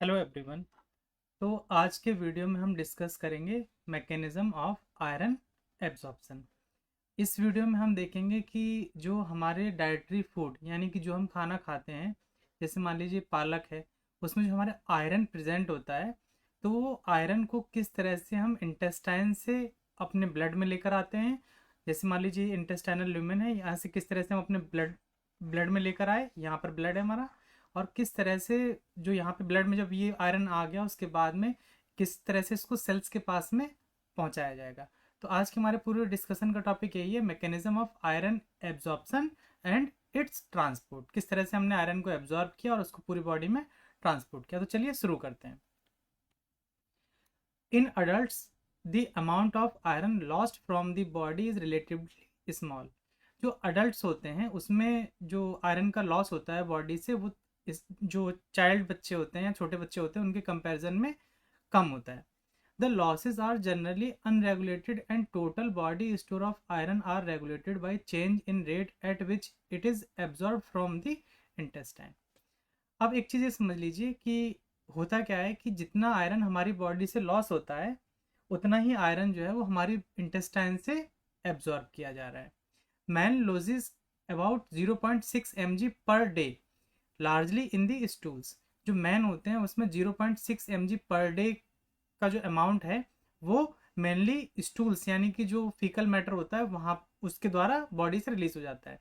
Hello everyone. तो आज के वीडियो में हम डिस्कस करेंगे मैकेनिज्म ऑफ आयरन एब्जॉर्प्शन। इस वीडियो में हम देखेंगे कि जो हमारे डाइटरी फूड यानी कि जो हम खाना खाते हैं, जैसे मान लीजिए पालक है, उसमें जो हमारे आयरन प्रेजेंट होता है, तो वो आयरन को किस तरह से हम इंटेस्टाइन से अपने ब्लड में लेकर आते हैं। जैसे मान लीजिए इंटेस्टाइनल ल्यूमेन है, यहाँ से किस तरह से हम अपने ब्लड ब्लड में लेकर आए, यहाँ पर ब्लड है हमारा, और किस तरह से जो यहाँ पे ब्लड में जब ये आयरन आ गया उसके बाद में किस तरह से इसको सेल्स के पास में पहुंचाया जाएगा। तो आज के हमारे पूरे डिस्कशन का टॉपिक यही है, mechanism of iron absorption and it's transport. किस तरह से हमने आयरन को एब्जॉर्ब किया और उसको पूरी बॉडी में ट्रांसपोर्ट किया। तो चलिए शुरू करते हैं। In adults the amount of iron lost from the body is relatively small. जो अडल्ट्स होते हैं उसमें जो आयरन का लॉस होता है बॉडी से, वो इस जो चाइल्ड बच्चे होते हैं या छोटे बच्चे होते हैं उनके कंपैरिजन में कम होता है। The losses are generally unregulated and total body store of iron are regulated by change in rate at which it is absorbed from the intestine। अब एक चीज़ ये समझ लीजिए कि होता क्या है कि जितना आयरन हमारी बॉडी से लॉस होता है उतना ही आयरन जो है वो हमारी इंटेस्टाइन से एब्जॉर्ब किया जा रहा है। Man losses about 0.6 mg per day largely in the stools. जो मैन होते हैं उसमें 0.6 mg पर डे का जो अमाउंट है वो मेनली स्टूल्स यानी कि जो फीकल मैटर होता है वहाँ उसके द्वारा बॉडी से रिलीज हो जाता है।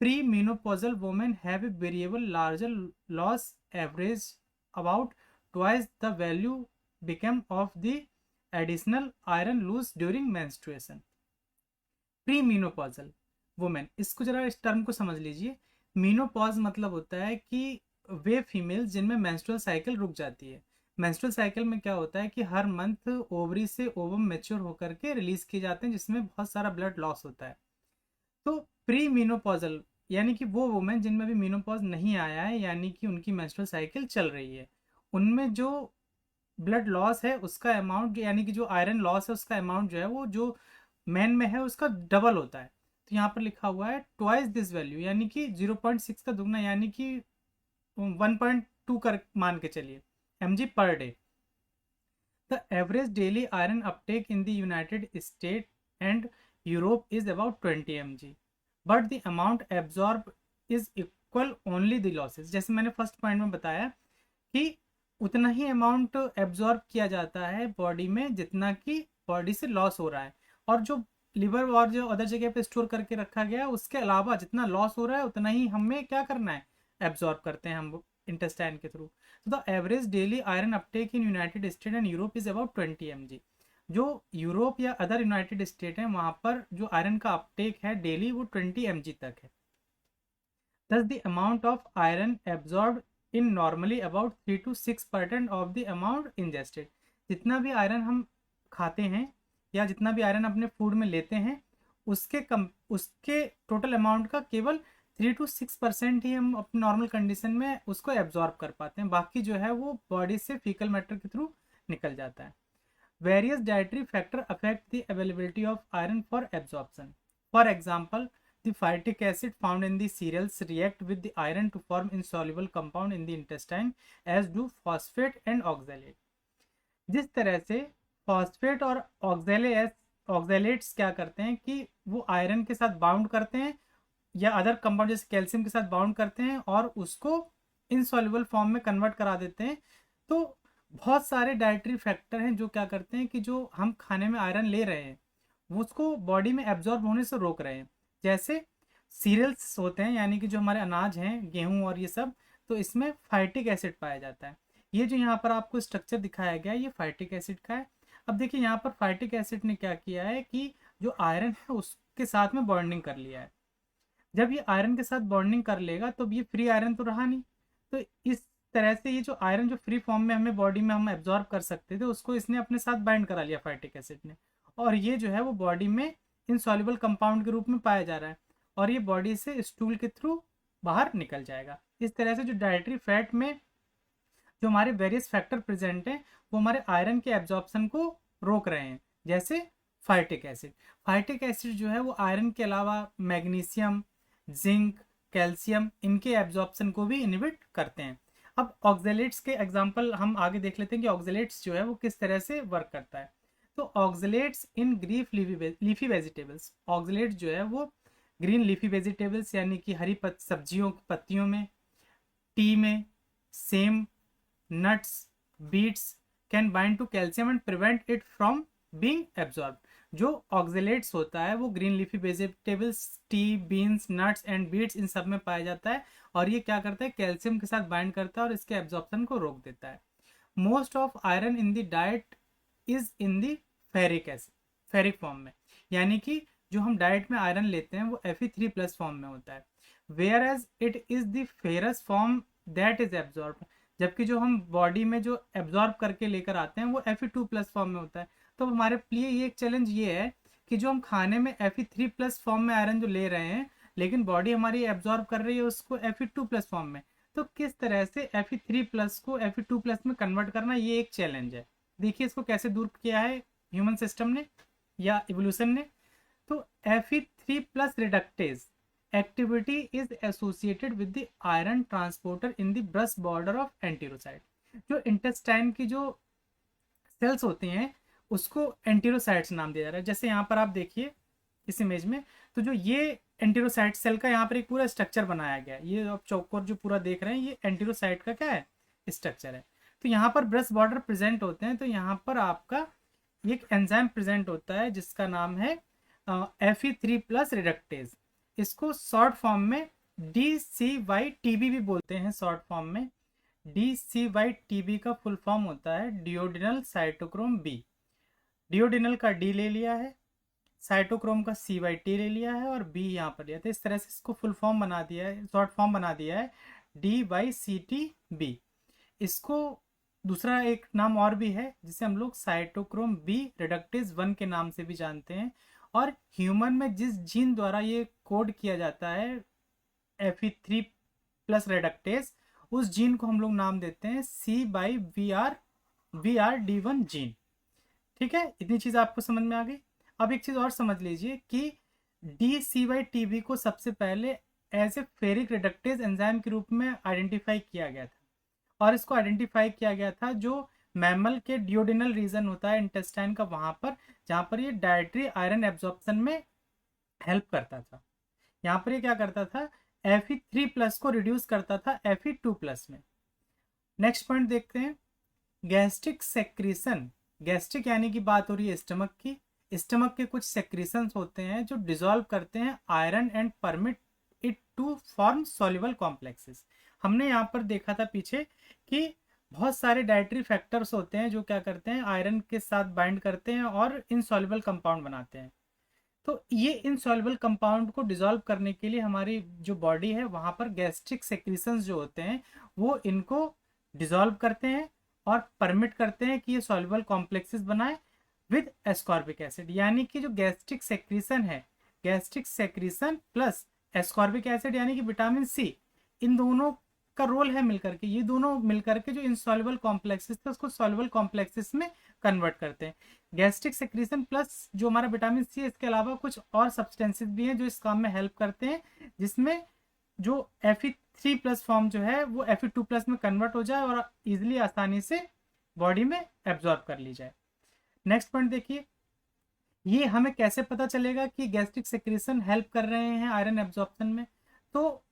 Pre menopausal women have a variable larger loss average about twice the value become of the additional iron lose during menstruation. Pre menopausal women, इसको जरा इस टर्म को समझ लीजिए। मीनोपॉज मतलब होता है कि वे फीमेल्स जिनमें मेंस्ट्रुअल साइकिल रुक जाती है। मेंस्ट्रुअल साइकिल में क्या होता है कि हर मंथ ओवरी से ओवम मैच्योर होकर के रिलीज किए जाते हैं जिसमें बहुत सारा ब्लड लॉस होता है। तो प्री मीनोपॉजल यानी कि वो वुमेन जिनमें अभी मीनोपॉज नहीं आया है यानी कि उनकी मेंस्ट्रुअल साइकिल चल रही है, उनमें जो ब्लड लॉस है उसका अमाउंट यानी कि जो आयरन लॉस है उसका अमाउंट जो है वो जो मैन में है उसका डबल होता है। तो यहाँ पर लिखा हुआ है ट्वाइस दिस वैल्यू यानी कि 0.6 का दुगना यानी कि 1.2 कर मान के चलिए mg per day. The average daily iron Uptake in the United state and Europe is about 20 mg but the amount absorb is equal only the losses. जैसे मैंने फर्स्ट पॉइंट में बताया कि उतना ही अमाउंट एब्जॉर्ब किया जाता है बॉडी में जितना कि बॉडी से लॉस हो रहा है, और जो लिवर और जो अदर जगह पे स्टोर करके रखा गया है उसके अलावा जितना लॉस हो रहा है उतना ही हमें क्या करना है, एब्जॉर्ब करते हैं हम इंटेस्टाइन के थ्रू। तो the average daily iron Uptake in United state and Europe is about 20 mg। जो यूरोप या अदर यूनाइटेड स्टेट है वहां पर जो आयरन का अपटेक है डेली वो 20 mg तक है। Thus, the amount of iron absorbed in normally about 3 to 6% of the amount ingested। जितना भी आयरन हम खाते हैं या जितना भी आयरन अपने फूड में लेते हैं उसके टोटल अमाउंट का केवल 3 to 6% ही हम अपने नॉर्मल कंडीशन में उसको एब्जॉर्ब कर पाते हैं, बाकी जो है वो बॉडी से फीकल मैटर के थ्रू निकल जाता है। Various dietary factor affect the availability of iron for absorption. For example, the phytic acid found in the cereals react with the iron to form insoluble compound in the intestine as do phosphate and oxalate। जिस तरह से phosphate और ऑक्जेलेट्स क्या करते हैं कि वो iron के साथ बाउंड करते हैं या अदर कंपाउंड जैसे कैल्शियम के साथ बाउंड करते हैं और उसको इनसॉल्युबल फॉर्म में कन्वर्ट करा देते हैं। तो बहुत सारे डाइटरी फैक्टर हैं जो क्या करते हैं कि जो हम खाने में आयरन ले रहे हैं वो उसको बॉडी में एब्जॉर्ब होने से रोक रहे हैं। जैसे सीरियल्स होते हैं यानी कि जो हमारे अनाज हैं, गेहूं और ये सब, तो इसमें फाइटिक एसिड पाया जाता है। ये जो यहाँ पर आपको स्ट्रक्चर दिखाया गया है ये फाइटिक एसिड का है। अब देखिए यहाँ पर फाइटिक एसिड ने क्या किया है कि जो आयरन है उसके साथ में बॉन्डिंग कर लिया है। जब ये आयरन के साथ बॉन्डिंग कर लेगा तो ये फ्री आयरन तो रहा नहीं, तो इस तरह से ये जो आयरन जो फ्री फॉर्म में हमें बॉडी में हम एब्जॉर्ब कर सकते थे उसको इसने अपने साथ बाइंड करा लिया फाइटिक एसिड ने, और ये जो है वो बॉडी में इनसॉल्युबल कंपाउंड के रूप में पाया जा रहा है और ये बॉडी से स्टूल के थ्रू बाहर निकल जाएगा। इस तरह से जो डाइटरी फैट में जो हमारे वेरियस फैक्टर प्रेजेंट हैं वो हमारे आयरन के एब्जॉर्प्शन को रोक रहे हैं। जैसे फाइटिक एसिड, फाइटिक एसिड जो है वो आयरन के अलावा मैग्नीशियम, जिंक, कैल्शियम इनके एब्जॉर्प्शन को भी इनहिबिट करते हैं। अब ऑक्जेलेट्स के एग्जांपल हम आगे देख लेते हैं कि ऑक्जेलेट्स जो है वो किस तरह से वर्क करता है। तो ऑक्जेलेट्स इन ग्रीफ लीफी वेजिटेबल्स, ऑक्जेलेट्स जो है वो ग्रीन लीफी वेजिटेबल्स यानी कि हरी सब्जियों की पत्तियों में, टी में, सेम, nuts, beets can bind to calcium and prevent it from being absorb. जो ऑक्जेलेट्स होता है वो green leafy vegetables, tea, beans, nuts and beets इन सब में पाया जाता है और ये क्या करता है, कैल्शियम के साथ बाइंड करता है और इसके एब्जॉर्प्शन को रोक देता है। Most of iron in the diet is in the ferric acid, ferric form में, यानी कि जो हम डाइट में आयरन लेते हैं वो Fe3+ फॉर्म में होता है, whereas it is the ferrous form that is absorb, जबकि जो हम बॉडी में जो एब्जॉर्ब करके लेकर आते हैं वो Fe2+ फॉर्म में होता है। तो हमारे लिए ये एक चैलेंज ये है कि जो हम खाने में Fe3+ फॉर्म में आयरन जो ले रहे हैं लेकिन बॉडी हमारी एब्जॉर्ब कर रही है उसको Fe2+ फॉर्म में, तो किस तरह से Fe3+ को Fe2+ में कन्वर्ट करना, ये एक चैलेंज है। देखिए इसको कैसे दूर किया है ह्यूमन सिस्टम ने या इवोल्यूशन ने। तो Fe3+ reductase activity is associated with the iron transporter in the brush border of enterocyte. जो इंटेस्टाइन की जो सेल्स होती हैं उसको एंटीरोसाइट्स नाम दिया जा रहा है। जैसे यहाँ पर आप देखिए इस इमेज में, तो जो ये एंटीरोसाइट सेल का यहाँ पर एक पूरा स्ट्रक्चर बनाया गया है, ये आप चौकोर जो पूरा देख रहे हैं ये एंटीरोसाइट का क्या है, स्ट्रक्चर है। तो यहाँ पर ब्रस्ट बॉर्डर प्रेजेंट होते हैं, तो यहाँ पर आपका एक एंजाइम प्रेजेंट होता है जिसका नाम है Fe3+ रिडक्टेज। इसको शॉर्ट फॉर्म में DCYTB भी बोलते हैं। शॉर्ट फॉर्म में DCYTB का फुल फॉर्म होता है डिओडिनल साइटोक्रोम बी। डिओडिनल का डी ले लिया है, साइटोक्रोम का CYT ले लिया है और बी यहाँ पर लिया था। इस तरह से इसको फुल फॉर्म बना दिया है, शॉर्ट फॉर्म बना दिया है DYCTB। इसको दूसरा एक नाम और भी है जिसे हम लोग साइटोक्रोम बी रिडक्टेज 1 के नाम से भी जानते हैं। और ह्यूमन में जिस जीन द्वारा ये कोड किया जाता है Fe3+ रिडक्टेज, उस जीन को हम लोग नाम देते हैं C/VRD1 जीन। ठीक है, इतनी चीज आपको समझ में आ गई। अब एक चीज और समझ लीजिए कि DCYTB को सबसे पहले as a ferric reductase enzyme के रूप में आइडेंटिफाई किया गया था, और इसको आइडेंटिफाई किया गया था जो मैमल के डिओडिनल रीजन होता है इंटेस्टाइन का, वहां पर जहां पर ये डायट्री आयरन एब्जॉर्प्शन में हेल्प करता था। यहाँ पर ये क्या करता था, Fe3+ को रिड्यूस करता था Fe2+ में। नेक्स्ट पॉइंट देखते हैं, गैस्ट्रिक सेक्रीशन। गैस्ट्रिक यानी कि बात हो रही है स्टमक की। स्टमक के कुछ सेक्रीशंस होते हैं जो डिसॉल्व करते हैं iron and permit it to form soluble complexes. हमने यहाँ पर देखा था पीछे कि बहुत सारे डाइटरी फैक्टर्स होते हैं जो क्या करते हैं, आयरन के साथ बाइंड करते हैं और इनसॉल्युबल कंपाउंड बनाते हैं। तो ये इनसॉल्युबल कंपाउंड को डिसॉल्व करने के लिए हमारी जो बॉडी है वहां पर गैस्ट्रिक सेक्रीशंस जो होते हैं वो इनको डिसॉल्व करते हैं और परमिट करते हैं कि ये सॉल्युबल कॉम्प्लेक्सेस बनाए विद एस्कॉर्बिक एसिड। यानी कि जो गैस्ट्रिक सेक्रीशन है, gastric secretion plus ascorbic acid यानी कि विटामिन सी, इन दोनों का रोल है मिलकर के, ये दोनों मिलकर के जो इनसॉल्युबल कॉम्प्लेक्सेस थे उसको सॉल्युबल कॉम्प्लेक्सेस में कन्वर्ट करते हैं। गैस्ट्रिक सेक्रीशन प्लस जो हमारा विटामिन सी है, इसके अलावा कुछ और सब्सटेंसेस भी हैं जो इस काम में हेल्प करते हैं, जिसमें जो Fe3+ फॉर्म जो है वो Fe2+ में कन्वर्ट हो जाए और इजिली आसानी से बॉडी में एब्जॉर्ब कर ली जाए। नेक्स्ट पॉइंट देखिए, ये हमें कैसे पता चलेगा कि गैस्ट्रिक सेक्रीशन हेल्प कर रहे हैं आयरन एब्जॉर्प्शन में। तो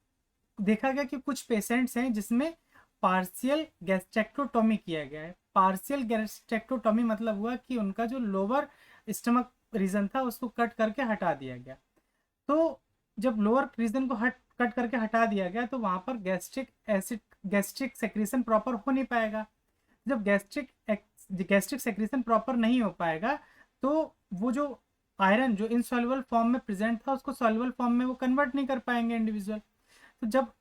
देखा गया कि कुछ पेशेंट्स हैं जिसमें पार्शियल गैस्ट्रेक्टोटॉमी किया गया है। पार्शियल गैस्ट्रेक्टोटॉमी मतलब हुआ कि उनका जो लोअर स्टमक रीजन था उसको कट करके हटा दिया गया। तो जब लोअर रीजन को कट करके हटा दिया गया तो वहां पर गैस्ट्रिक सेक्रीशन प्रॉपर हो नहीं पाएगा। जब गैस्ट्रिक सेक्रीशन प्रॉपर नहीं हो पाएगा तो वो जो आयरन जो इनसॉल्युबल फॉर्म में प्रेजेंट था उसको सॉल्युबल फॉर्म में वो कन्वर्ट नहीं कर पाएंगे इंडिविजुअल। तो जब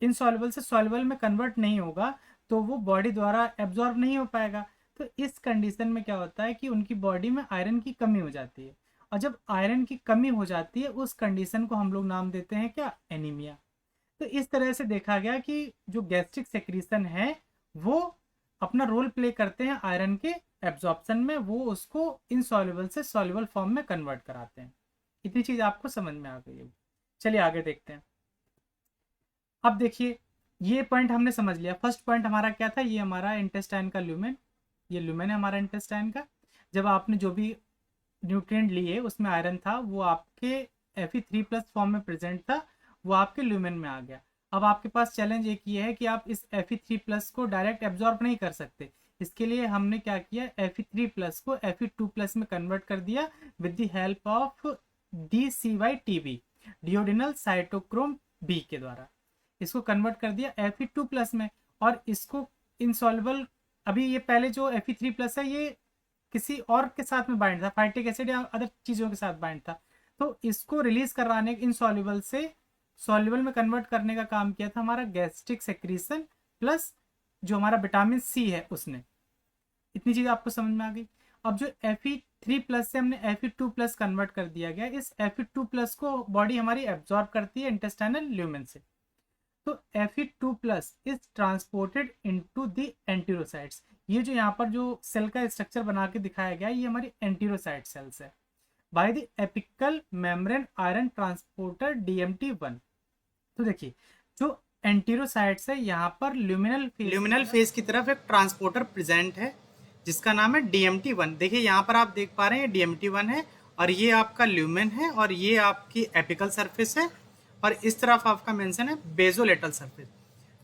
इनसॉल्युबल से सॉल्युबल में कन्वर्ट नहीं होगा तो वो बॉडी द्वारा एब्जॉर्ब नहीं हो पाएगा। तो इस कंडीशन में क्या होता है कि उनकी बॉडी में आयरन की कमी हो जाती है, और जब आयरन की कमी हो जाती है उस कंडीशन को हम लोग नाम देते हैं क्या, एनीमिया। तो इस तरह से देखा गया कि जो गैस्ट्रिक सेक्रीशन है वो अपना रोल प्ले करते हैं आयरन के एब्जॉर्प्शन में, वो उसको इनसॉल्युबल से सॉल्युबल फॉर्म में कन्वर्ट कराते हैं। इतनी चीज आपको समझ में आ गई है। चलिए आगे देखते हैं। अब देखिए ये पॉइंट हमने समझ लिया। फर्स्ट पॉइंट हमारा क्या था, ये हमारा इंटेस्टाइन का ल्यूमेन, ये ल्यूमेन है हमारा इंटेस्टाइन का। जब आपने जो भी न्यूट्रिएंट लिए उसमें आयरन था, वो आपके Fe3+ फॉर्म में प्रेजेंट था, वो आपके ल्यूमेन में आ गया। अब आपके पास चैलेंज एक ये है कि आप इस Fe3+ को डायरेक्ट एब्जॉर्ब नहीं कर सकते। इसके लिए हमने क्या किया, Fe3+ को Fe2+ में कन्वर्ट कर दिया with the help of DCYTB, duodenal cytochrome B के द्वारा। इसको कन्वर्ट कर दिया Fe2+ में, और इसको इनसॉल्युबल, अभी ये पहले जो Fe3+ है ये किसी और के साथ में बाइंड था, फाइटिक एसिड या अदर चीज़ों के साथ बाइंड था, तो इसको रिलीज कराने, इनसॉल्युबल से सॉल्युबल में कन्वर्ट करने का काम किया था हमारा गैस्ट्रिक सेक्रीशन प्लस जो हमारा विटामिन सी है उसने। इतनी चीज़ आपको समझ में आ गई। अब जो Fe3+ से हमने Fe2+ कन्वर्ट कर दिया गया, इस Fe2+ को बॉडी हमारी एब्जॉर्ब करती है इंटेस्टाइनल ल्यूमेन से। तो Fe2+ is transported into the enterocytes. ये जो यहाँ पर जो सेल का स्ट्रक्चर बना के दिखाया गया है, ये हमारी एंटीरोसाइट सेल्स है, by the apical membrane iron transporter DMT1। तो देखिए, जो एंटीरोसाइट्स है यहाँ पर ल्यूमिनल फेज की तरफ एक ट्रांसपोर्टर प्रेजेंट है जिसका नाम है DMT1। देखिए यहाँ पर आप देख पा रहे हैं DMT1 है, और ये आपका ल्यूमेन है, और ये आपकी एपिकल सरफेस है, और इस तरफ आपका मेंशन है बेजोलेटरल सरफेस।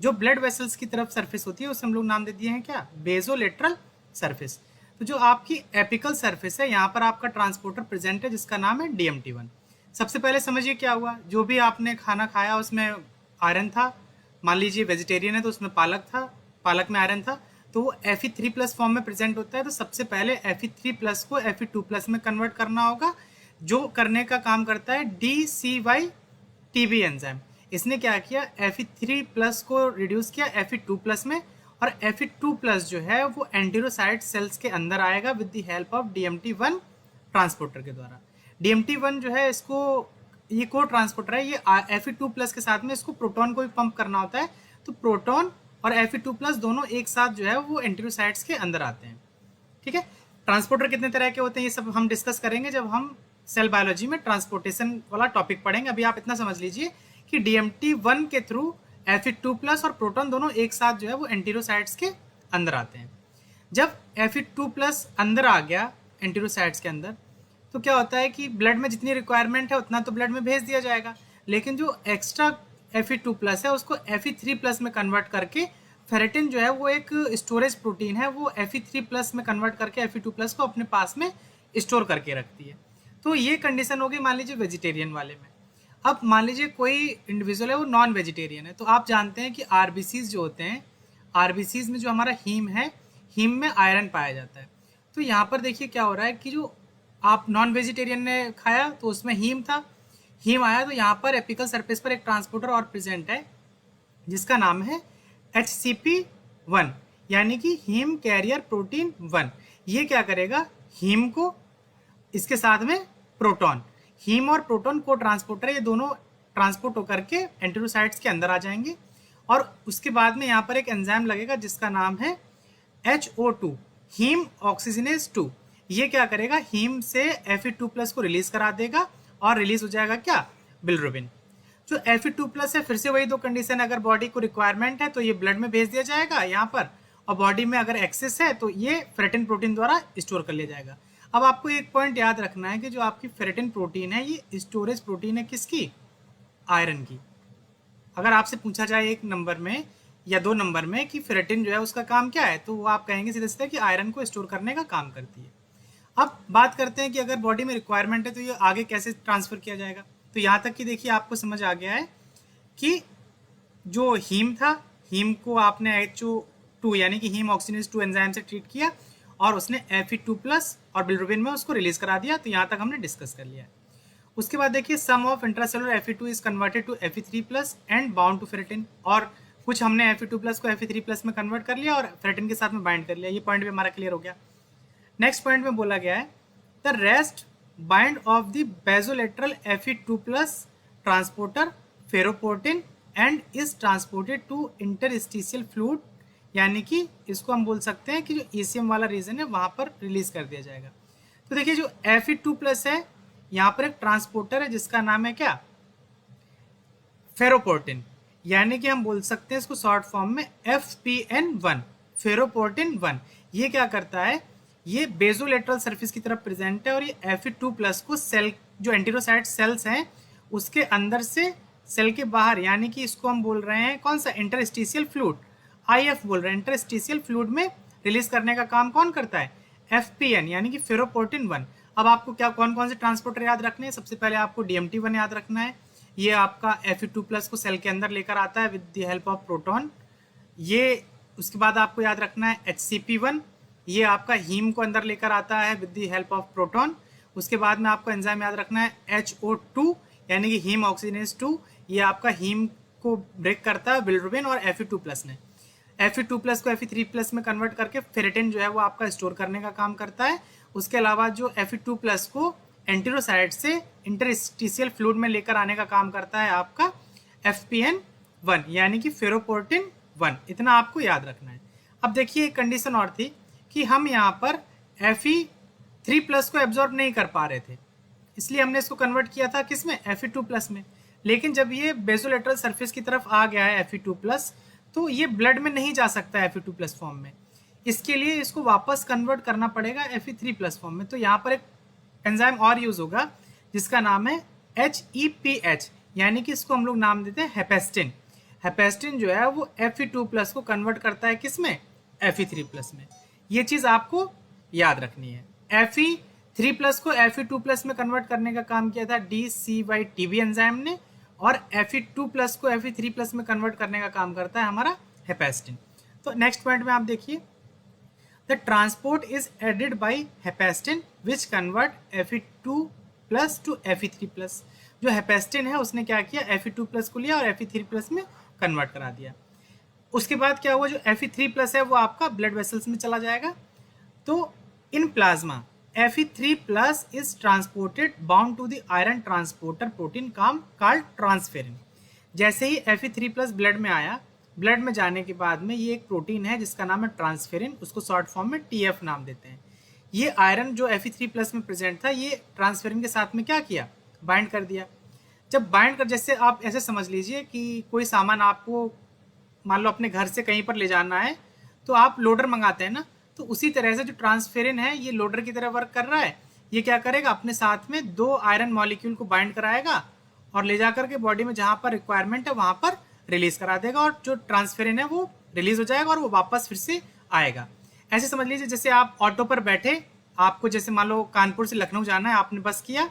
जो ब्लड वेसल्स की तरफ सरफेस होती है उसे हम लोग नाम दे दिए हैं क्या, बेजोलेटरल सरफेस। तो जो आपकी एपिकल सरफेस है, यहाँ पर आपका ट्रांसपोर्टर प्रेजेंट है जिसका नाम है DMT1। सबसे पहले समझिए क्या हुआ, जो भी आपने खाना खाया उसमें आयरन था। मान लीजिए वेजिटेरियन है तो उसमें पालक था, पालक में आयरन था, तो वो Fe3+ फॉर्म में प्रेजेंट होता है। तो सबसे पहले Fe3+ को Fe2+ में कन्वर्ट करना होगा, जो करने का काम करता है DCYTB एंजाइम। इसने क्या किया, Fe3+ को रिड्यूस किया Fe2+ में, और Fe2+ जो है वो एंटीरोसाइट सेल्स के अंदर आएगा with the help of DMT1 transporter के द्वारा। DMT1 जो है, इसको ये को ट्रांसपोर्टर है, ये Fe2+ के साथ में इसको प्रोटॉन को भी पंप करना होता है। तो प्रोटॉन और Fe2+ दोनों एक साथ जो है वो एंटीरोसाइट्स के अंदर आते हैं। ठीक है, ट्रांसपोर्टर कितने तरह के होते हैं ये सब हम डिस्कस करेंगे जब हम सेल बायोलॉजी में ट्रांसपोर्टेशन वाला टॉपिक पढ़ेंगे। अभी आप इतना समझ लीजिए कि DMT1 के थ्रू Fe2+ और प्रोटॉन दोनों एक साथ जो है वो एंटीरोसाइट्स के अंदर आते हैं। जब Fe2+ अंदर आ गया एंटीरोसाइट्स के अंदर, तो क्या होता है कि ब्लड में जितनी रिक्वायरमेंट है उतना तो ब्लड में भेज दिया जाएगा, लेकिन जो एक्स्ट्रा Fe2+ है उसको Fe3+ में कन्वर्ट करके, फेरेटिन जो है वो एक स्टोरेज प्रोटीन है, वो Fe3+ में कन्वर्ट करके Fe2+ को अपने पास में स्टोर करके रखती है। तो ये कंडीशन होगी मान लीजिए वेजिटेरियन वाले में। अब मान लीजिए कोई इंडिविजुअल है वो नॉन वेजिटेरियन है, तो आप जानते हैं कि RBCs जो होते हैं, RBCs में जो हमारा हीम है, हीम में आयरन पाया जाता है। तो यहाँ पर देखिए क्या हो रहा है कि जो आप नॉन वेजिटेरियन ने खाया तो उसमें हीम था, हीम आया, तो यहाँ पर एपिकल सरफेस पर एक ट्रांसपोर्टर और प्रेजेंट है जिसका नाम है HCP1, यानी कि हीम कैरियर प्रोटीन 1। ये क्या करेगा, हीम को, इसके साथ में प्रोटॉन, हीम और प्रोटॉन को ट्रांसपोर्टर, ये दोनों ट्रांसपोर्ट होकर के एंटीरोसाइट्स के अंदर आ जाएंगे, और उसके बाद में यहाँ पर एक एंजाइम लगेगा जिसका नाम है HO2, हीम ऑक्सीजनेज 2। ये क्या करेगा, हीम से Fe2+ को रिलीज करा देगा, और रिलीज हो जाएगा क्या, बिलिरुबिन। जो Fe2+ है, फिर से वही दो कंडीशन, अगर बॉडी को रिक्वायरमेंट है तो ये ब्लड में भेज दिया जाएगा यहाँ पर, और बॉडी में अगर एक्सेस है तो ये फेरेटिन प्रोटीन द्वारा स्टोर कर लिया जाएगा। अब आपको एक पॉइंट याद रखना है कि जो आपकी फेरेटिन प्रोटीन है ये स्टोरेज प्रोटीन है किसकी, आयरन की। अगर आपसे पूछा जाए एक नंबर में या दो नंबर में कि फेरेटिन जो है उसका काम क्या है, तो वो आप कहेंगे सीधे सीधे कि आयरन को स्टोर करने का काम करती है। अब बात करते हैं कि अगर बॉडी में रिक्वायरमेंट है तो ये आगे कैसे ट्रांसफर किया जाएगा। तो यहाँ तक कि देखिए आपको समझ आ गया है कि जो हीम था, हीम को आपने HO2 यानी कि हीम ऑक्सीजनेज 2 एंजाइम से ट्रीट किया, और उसने Fe2+ और बिलिरुबिन में उसको रिलीज करा दिया। तो यहाँ तक हमने डिस्कस कर लिया है। उसके बाद देखिए some of intracellular Fe2 is converted to Fe3+ and bound to ferritin, और कुछ हमने Fe2+ को Fe3+ में कन्वर्ट कर लिया और फेरेटिन के साथ में बाइंड कर लिया। ये पॉइंट भी हमारा क्लियर हो गया। नेक्स्ट पॉइंट में बोला गया है the rest bind of the basolateral Fe2+ transporter ferroportin and is transported to interstitial fluid, यानी कि इसको हम बोल सकते हैं कि जो ECM वाला रीजन है वहां पर रिलीज कर दिया जाएगा। तो देखिए जो Fe2+ है, यहाँ पर एक ट्रांसपोर्टर है जिसका नाम है क्या, फेरोपोर्टिन। यानी कि हम बोल सकते हैं इसको शॉर्ट फॉर्म में FPN1, फेरोपोर्टिन 1। ये क्या करता है, ये बेजोलेटरल सरफेस की तरफ प्रेजेंट है और ये Fe2+ को सेल जो एंटीरोसाइट सेल्स हैं उसके अंदर से सेल के बाहर, यानी कि इसको हम बोल रहे हैं कौन सा, इंटरस्टिशियल फ्लूइड, IF बोल रहे हैं, इंटरस्टिशियल फ्लूइड में रिलीज करने का काम कौन करता है, FPN यानी कि फेरोपोर्टिन 1। अब आपको क्या कौन कौन से ट्रांसपोर्टर याद रखने हैं, सबसे पहले आपको DMT1 याद रखना है। ये आपका Fe2+ को सेल के अंदर लेकर आता है with the help of proton. ये उसके बाद आपको याद रखना है HCP1, ये आपका हीम को अंदर लेकर आता है with the help of proton. उसके बाद में आपको एंजाइम याद रखना है HO2 यानी कि हीम ऑक्सीजनेज 2, ये आपका हीम को ब्रेक करता है बिलिरुबिन और Fe2+ ने। Fe2+ को Fe3+ में कन्वर्ट करके फेरेटिन जो है वो आपका स्टोर करने का काम करता है। उसके अलावा जो Fe2+ को एंटीरोसाइट से इंटरस्टिशियल फ्लूइड में लेकर आने का काम करता है आपका FPN1 यानी कि फेरोपोर्टिन 1। इतना आपको याद रखना है। अब देखिए एक कंडीशन और थी कि हम यहाँ पर Fe3+ को एब्जॉर्ब नहीं कर पा रहे थे, इसलिए हमने इसको कन्वर्ट किया था किसमें, Fe2+ में। लेकिन जब ये बेसोलेटरल सरफेस की तरफ आ गया है Fe2+, तो ये ब्लड में नहीं जा सकता है Fe2+ फॉर्म में। इसके लिए इसको वापस कन्वर्ट करना पड़ेगा Fe3+ फॉर्म में। तो यहाँ पर एक एंजाइम और यूज होगा जिसका नाम है HEPH, यानी कि इसको हम लोग नाम देते हैं हेपेस्टिन। हेपेस्टिन जो है वो Fe2+ को कन्वर्ट करता है किसमें, Fe3+ में। ये चीज आपको याद रखनी है। Fe3+ को Fe2+ में कन्वर्ट करने का काम किया था DCYTB एंजाइम ने, और Fe2+ को Fe3+ में कन्वर्ट करने का काम करता है हमारा हेपेस्टिन। तो नेक्स्ट पॉइंट में आप देखिए, the transport is aided by hephaestin which convert Fe2+ to Fe3+। जो हेपेस्टिन है उसने क्या किया, Fe2+ को लिया और Fe3+ में कन्वर्ट करा दिया। उसके बाद क्या हुआ, जो Fe3+ है वो आपका ब्लड वेसल्स में चला जाएगा। तो in plasma Fe3+ is transported bound to the iron transporter protein called transferrin। जैसे ही Fe3+ ब्लड में आया, ब्लड में जाने के बाद में ये एक प्रोटीन है जिसका नाम है ट्रांसफेरिन, उसको शॉर्ट फॉर्म में TF नाम देते हैं। ये आयरन जो Fe3+ में प्रेजेंट था, ये ट्रांसफेरिन के साथ में क्या किया, बाइंड कर दिया। जब बाइंड कर, जैसे आप ऐसे समझ लीजिए कि कोई सामान आपको मान लो अपने घर से कहीं पर ले जाना है, तो आप लोडर मंगाते हैं ना, तो उसी तरह से जो ट्रांसफेरिन है ये लोडर की तरह वर्क कर रहा है। ये क्या करेगा, अपने साथ में 2 आयरन मॉलिक्यूल को बाइंड कराएगा और ले जाकर के बॉडी में जहां पर रिक्वायरमेंट है वहां पर रिलीज करा देगा, और जो ट्रांसफेरिन है वो रिलीज हो जाएगा और वो वापस फिर से आएगा। ऐसे समझ लीजिए जैसे आप ऑटो पर बैठे, आपको जैसे मान लो कानपुर से लखनऊ जाना है, आपने बस किया,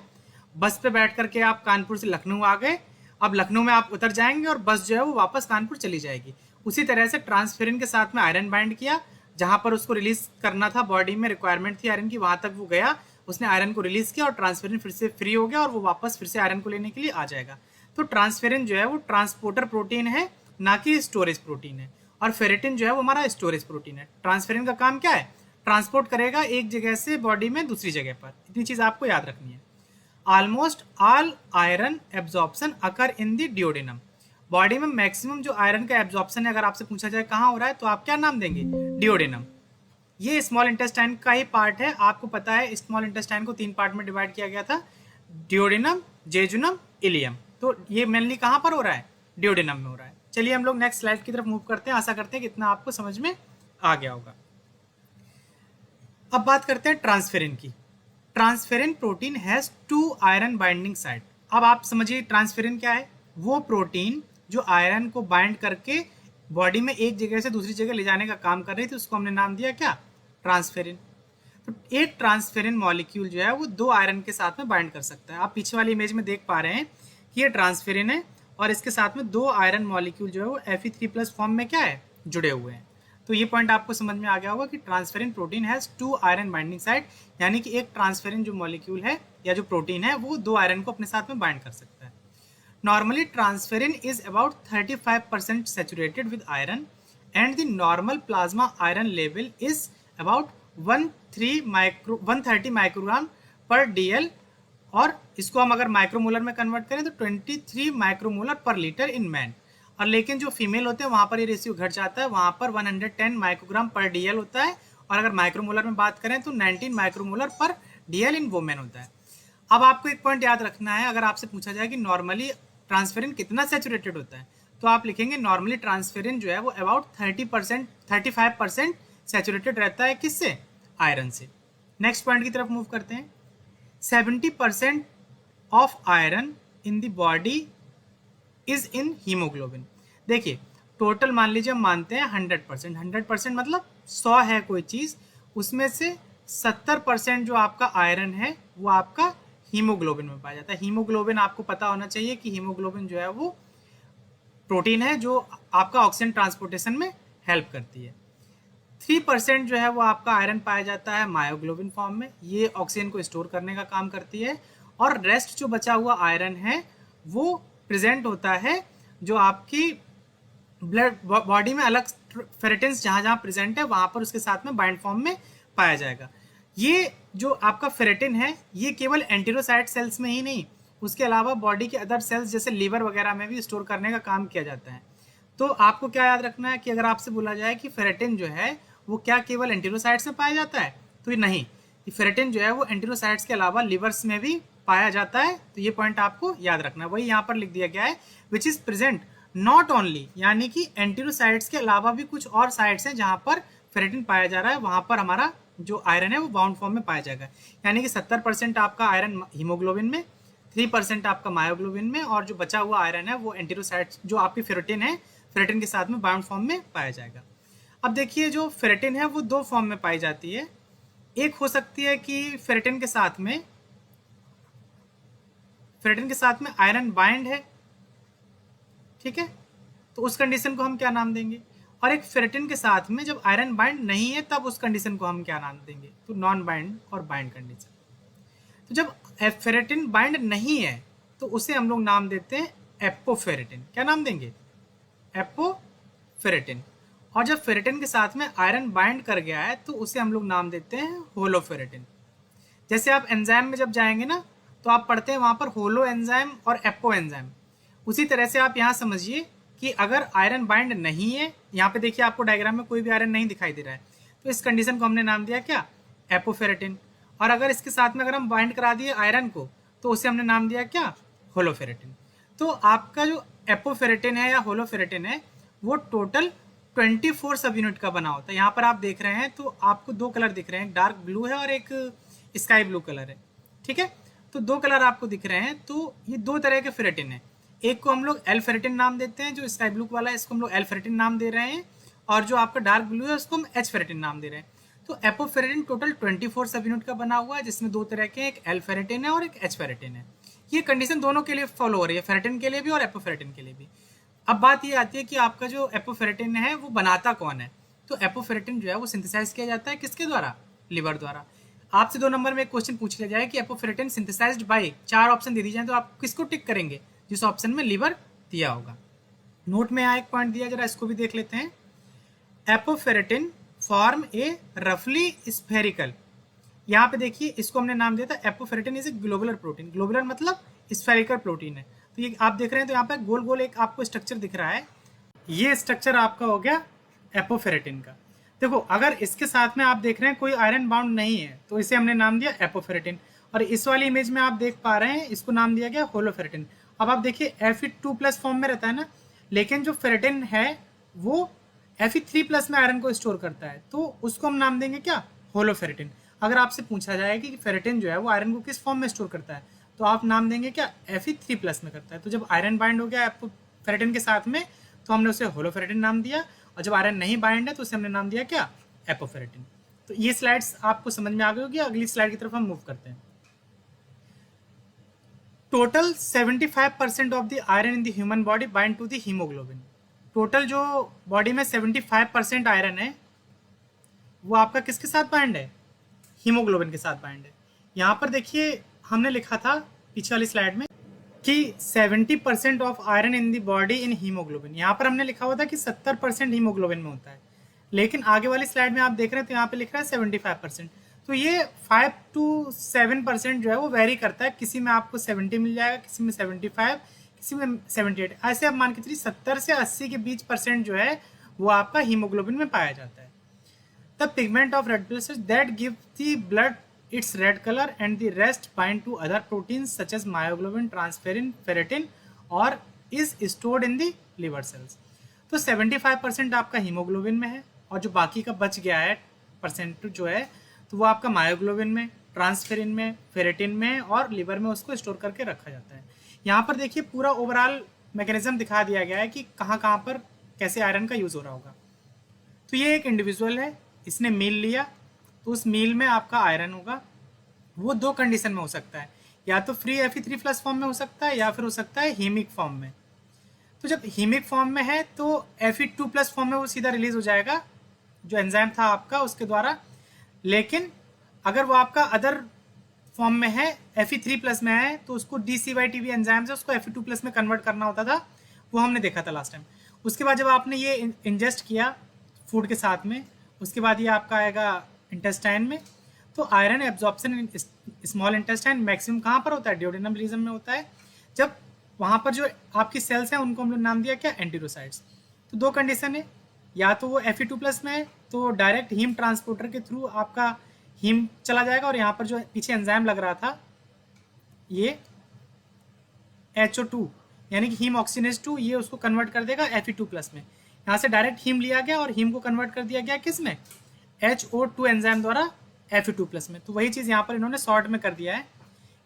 बस पे बैठ करके आप कानपुर से लखनऊ आ गए। अब लखनऊ में आप उतर जाएंगे और बस जो है वो वापस कानपुर चली जाएगी। उसी तरह से ट्रांसफेरिन के साथ में आयरन बाइंड किया, जहां पर उसको रिलीज करना था, बॉडी में रिक्वायरमेंट थी आयरन की, वहां तक वो गया, उसने आयरन को रिलीज किया और ट्रांसफेरिन फिर से फ्री हो गया और वो वापस फिर से आयरन को लेने के लिए आ जाएगा। तो ट्रांसफेरिन जो है वो ट्रांसपोर्टर प्रोटीन है, ना कि स्टोरेज प्रोटीन है। और फेरेटिन जो है वो हमारा स्टोरेज प्रोटीन है। ट्रांसफेरिन का काम क्या है, ट्रांसपोर्ट करेगा एक जगह से बॉडी में दूसरी जगह पर। इतनी चीज आपको याद रखनी है। Almost all iron absorption occur in the duodenum. Body में मैक्सिमम जो आयरन का एब्जॉर्प्शन है, अगर आपसे पूछा जाए कहाँ हो रहा है, तो आप क्या नाम देंगे, डियोडेनम। ये स्मॉल इंटेस्टाइन का ही पार्ट है। आपको पता है स्मॉल इंटेस्टाइन को 3 पार्ट में डिवाइड किया गया था, डियोडेनम, जेजुनम, इलियम। तो ये मेनली कहाँ पर हो रहा है, डियोडेनम में हो रहा है। चलिए हम लोग नेक्स्ट स्लाइड की तरफ मूव करते हैं। आशा करते हैं कि इतना आपको समझ में आ गया होगा। अब बात करते हैं ट्रांसफेरिन की। Transferrin protein has 2 iron binding site. अब आप समझिए ट्रांसफेरिन क्या है, वो प्रोटीन जो आयरन को बाइंड करके बॉडी में एक जगह से दूसरी जगह ले जाने का काम कर रही थी, उसको हमने नाम दिया क्या, ट्रांसफेरिन। तो एक ट्रांसफेरिन मॉलिक्यूल जो है वो 2 आयरन के साथ में बाइंड कर सकता है। आप पीछे वाली इमेज में देख पा रहे हैं कि ये ट्रांसफेरिन है और इसके साथ में 2 आयरन मॉलिक्यूल जो है वो Fe3+ फॉर्म में क्या है, जुड़े हुए हैं। तो ये पॉइंट आपको समझ में आ गया होगा कि transferrin protein has 2 iron binding site, यानी कि एक ट्रांसफेरिन जो मॉलिक्यूल है या जो प्रोटीन है वो 2 आयरन को अपने साथ में बाइंड कर सकता है। Normally transferrin is about 35% saturated with iron and the normal plasma iron level is about 130 microgram पर DL, और इसको हम अगर माइक्रोमोलर में कन्वर्ट करें तो 23 माइक्रोमोलर पर लीटर इन मैन। और लेकिन जो फीमेल होते हैं वहाँ पर ये रेशियो घट जाता है, वहाँ पर 110 माइक्रोग्राम पर DL होता है, और अगर माइक्रोमोलर में बात करें तो 19 माइक्रोमोलर पर DL इन वोमेन होता है। अब आपको एक पॉइंट याद रखना है, अगर आपसे पूछा जाए कि नॉर्मली ट्रांसफेरिन कितना सैचुरेटेड होता है, तो आप लिखेंगे नॉर्मली ट्रांसफेरिन जो है वो अबाउट 30% 35% सैचुरेटेड रहता है किससे, आयरन से। नेक्स्ट पॉइंट की तरफ मूव करते हैं। 70% of iron in the body is in haemoglobin. देखिए टोटल मान लीजिए हम मानते हैं 100%, 100% मतलब 100 है कोई चीज़, उसमें से 70% जो आपका आयरन है वो आपका हीमोग्लोबिन में पाया जाता है। हीमोग्लोबिन आपको पता होना चाहिए कि हीमोग्लोबिन जो है वो प्रोटीन है जो आपका ऑक्सीजन ट्रांसपोर्टेशन में हेल्प करती है। 3% जो है वो आपका आयरन पाया जाता है मायोग्लोबिन फॉर्म में, ये ऑक्सीजन को स्टोर करने का काम करती है। और रेस्ट जो बचा हुआ आयरन है वो प्रेजेंट होता है जो आपकी ब्लड बॉडी में अलग फेरेटिन्स जहाँ जहाँ प्रेजेंट है वहाँ पर उसके साथ में बाइंड फॉर्म में पाया जाएगा। ये जो आपका फेरेटिन है ये केवल एंटीरोसाइट सेल्स में ही नहीं, उसके अलावा बॉडी के अदर सेल्स जैसे लीवर वगैरह में भी स्टोर करने का काम किया जाता है। तो आपको क्या याद रखना है कि अगर आपसे बोला जाए कि फेरेटिन जो है वो क्या केवल एंटीरोसाइट्स में पाया जाता है, तो ये नहीं, फेरेटिन जो है वो एंटीरोसाइट्स के अलावा लिवर्स में भी पाया जाता है। तो ये पॉइंट आपको याद रखना है, वही यहाँ पर लिख दिया गया है which is present not only, यानी कि एंटीरोसाइट्स के अलावा भी कुछ और साइट्स हैं जहाँ पर फेरेटिन पाया जा रहा है, वहाँ पर हमारा जो आयरन है वो बाउंड फॉर्म में पाया जाएगा। यानी कि 70% आपका आयरन हीमोग्लोबिन में, 3% आपका मायोग्लोबिन में, और जो बचा हुआ आयरन है वो एंटीरोसाइट्स जो आपकी फेरेटिन है, फेरेटिन के साथ में बाउंड फॉर्म में पाया जाएगा। अब देखिए जो फेरेटिन है वो दो फॉर्म में पाई जाती है। एक हो सकती है कि फेरेटिन के साथ में आयरन बाइंड है, ठीक है, तो उस कंडीशन को हम क्या नाम देंगे। और एक फेरेटिन के साथ में जब आयरन बाइंड नहीं है तब उस कंडीशन को हम क्या नाम देंगे, तो नॉन बाइंड और बाइंड कंडीशन। तो जब फेरेटिन बाइंड नहीं है तो उसे हम लोग नाम देते हैं एपोफेरेटिन। क्या नाम देंगे, एपोफेरेटिन। और जब फेरेटिन के साथ में आयरन बाइंड कर गया है तो उसे हम लोग नाम देते हैं होलोफेरेटिन। जैसे आप एंजाइम में जब जाएंगे ना तो आप पढ़ते हैं वहाँ पर होलो एंजाइम और एपो एंजाइम, उसी तरह से आप यहाँ समझिए कि अगर आयरन बाइंड नहीं है, यहाँ पे देखिए आपको डायग्राम में कोई भी आयरन नहीं दिखाई दे रहा है, तो इस कंडीशन को हमने नाम दिया क्या, एपोफेरेटिन। और अगर इसके साथ में अगर हम बाइंड करा दिए आयरन को तो उसे हमने नाम दिया क्या, होलोफेरेटिन। तो आपका जो एपोफेरेटिन है या होलोफेरेटिन है वो टोटल 24 सब यूनिट का बना होता है। यहाँ पर आप देख रहे हैं तो आपको दो कलर दिख रहे हैं, एक डार्क ब्लू है और एक स्काई ब्लू कलर है, ठीक है, तो दो कलर आपको दिख रहे हैं। तो ये दो तरह के फेरेटिन है, एक को हम लोग एल फेरेटिन नाम देते हैं, जो स्काई ब्लू वाला है इसको हम लोग एल फेरेटिन नाम दे रहे हैं, और जो आपका डार्क ब्लू है उसको हम एच फेरेटिन नाम दे रहे हैं। तो एपोफेरेटिन टोटल 24 सब यूनिट का बना हुआ है, जिसमें दो तरह के, एक एल फेरेटिन है और एक एच फेरेटिन है। ये कंडीशन दोनों के लिए फॉलो हो रही है, फेरेटिन के लिए भी और एपोफेरेटिन के लिए भी। अब बात ये आती है कि आपका जो एपोफेरेटिन है वो बनाता कौन है। तो एपोफेरेटिन जो है वो सिंथेसाइज किया जाता है किसके द्वारा, लिवर द्वारा। आपसे 2 नंबर में एक क्वेश्चन पूछ लिया जाए कि एपोफेरेटिन सिंथेसाइज्ड बाय, 4 ऑप्शन दे दी जाए तो आप किसको टिक करेंगे, जिस ऑप्शन में लिवर दिया होगा। नोट में यहाँ एक पॉइंट दिया, जरा इसको भी देख लेते हैं। एपोफेरेटिन फॉर्म ए रफली स्फेरिकल, यहाँ पे देखिए इसको हमने नाम दिया था एपोफेरेटिन is a globular protein. Globular मतलब स्फेरिकल प्रोटीन है। तो ये आप देख रहे हैं तो यहाँ पे गोल गोल एक आपको स्ट्रक्चर दिख रहा है, ये स्ट्रक्चर आपका हो गया एपोफेरेटिन का। देखो अगर इसके साथ में आप देख रहे हैं कोई आयरन बाउंड नहीं है तो इसे हमने नाम दिया एपोफेरेटिन, और इस वाली इमेज में आप देख पा रहे हैं इसको नाम दिया गया होलोफेरेटिन। अब आप देखिए Fe2+ फॉर्म में रहता है ना, लेकिन जो फेरेटिन है वो Fe3+ में आयरन को स्टोर करता है, तो उसको हम नाम देंगे क्या, होलोफेरेटिन। अगर आपसे पूछा जाए कि फेरेटिन जो है वो आयरन को किस फॉर्म में स्टोर करता है, तो आप नाम देंगे क्या, Fe3+ में करता है। तो जब आयरन बाइंड हो गया फेरेटिन के साथ में तो हमने उसे होलोफेरेटिन नाम दिया, और जब आयरन नहीं बाइंड है तो उसे हमने नाम दिया क्या, एपोफेरेटिन। तो ये स्लाइड्स आपको समझ में आ गई होगी। अगली स्लाइड की तरफ हम मूव करते हैं। Total 75% of the iron in the human body bind to the haemoglobin. Total जो बॉडी में 75% आयरन है वो आपका किसके साथ बाइंड है, हीमोग्लोबिन के साथ बाइंड है। यहाँ पर देखिए हमने लिखा था पीछे वाली स्लाइड में कि 70% of iron in the body in haemoglobin, यहाँ पर हमने लिखा हुआ था कि 70% हीमोग्लोबिन में होता है, लेकिन आगे वाली स्लाइड में आप देख रहे हैं तो यहाँ पे लिख रहा है 75%। तो ये 5 to 7% जो है वो वेरी करता है, किसी में आपको 70 मिल जाएगा, किसी में 75, किसी में 78, ऐसे आप मान के चलिए 70 से 80 के बीच % जो है वो आपका हीमोग्लोबिन में पाया जाता है। The pigment of red blood cells that give the blood its red color and the rest bind to other proteins such as myoglobin, transferrin, ferritin or is stored in the liver cells. तो 75% आपका haemoglobin में है और जो बाकी का बच गया है परसेंट जो है तो वो आपका मायोग्लोबिन में, ट्रांसफेरिन में, फेरेटिन में और लिवर में उसको स्टोर करके रखा जाता है। यहाँ पर देखिए पूरा ओवरऑल मैकेनिज्म दिखा दिया गया है कि कहाँ कहाँ पर कैसे आयरन का यूज़ हो रहा होगा। तो ये एक इंडिविजुअल है, इसने मील लिया, तो उस मील में आपका आयरन होगा। वो दो कंडीशन में हो सकता है, या तो फ्री Fe3+ फॉर्म में हो सकता है या फिर हो सकता है हीमिक फॉर्म में। तो जब हीमिक फॉर्म में है तो Fe2+ फॉर्म में वो सीधा रिलीज हो जाएगा जो एंजाइम था आपका उसके द्वारा। लेकिन अगर वो आपका अदर फॉर्म में है, Fe3+ में है, तो उसको DCYTB एंजाइम से उसको Fe2+ में कन्वर्ट करना होता था, वो हमने देखा था लास्ट टाइम। उसके बाद जब आपने ये इंजेस्ट किया फूड के साथ में, उसके बाद ये आपका आएगा इंटेस्टाइन में। तो iron absorption in small intestine maximum कहाँ पर होता है? ड्यूडेनम रीजन में होता है। जब वहाँ पर जो आपकी सेल्स हैं उनको हम लोग नाम दिया क्या? एंटेरोसाइट्स। तो दो कंडीशन है, या तो वो Fe2+ में है तो डायरेक्ट हीम ट्रांसपोर्टर के थ्रू आपका हीम चला जाएगा और यहाँ पर जो पीछे एंजाइम लग रहा था ये HO2 यानी कि हीम ऑक्सीनेज 2, ये उसको कन्वर्ट कर देगा Fe2+ में। यहाँ से डायरेक्ट हीम लिया गया और हीम को कन्वर्ट कर दिया गया किस में? HO2 एंजाइम द्वारा Fe2+ में। तो वही चीज़ यहाँ पर इन्होंने शॉर्ट में कर दिया है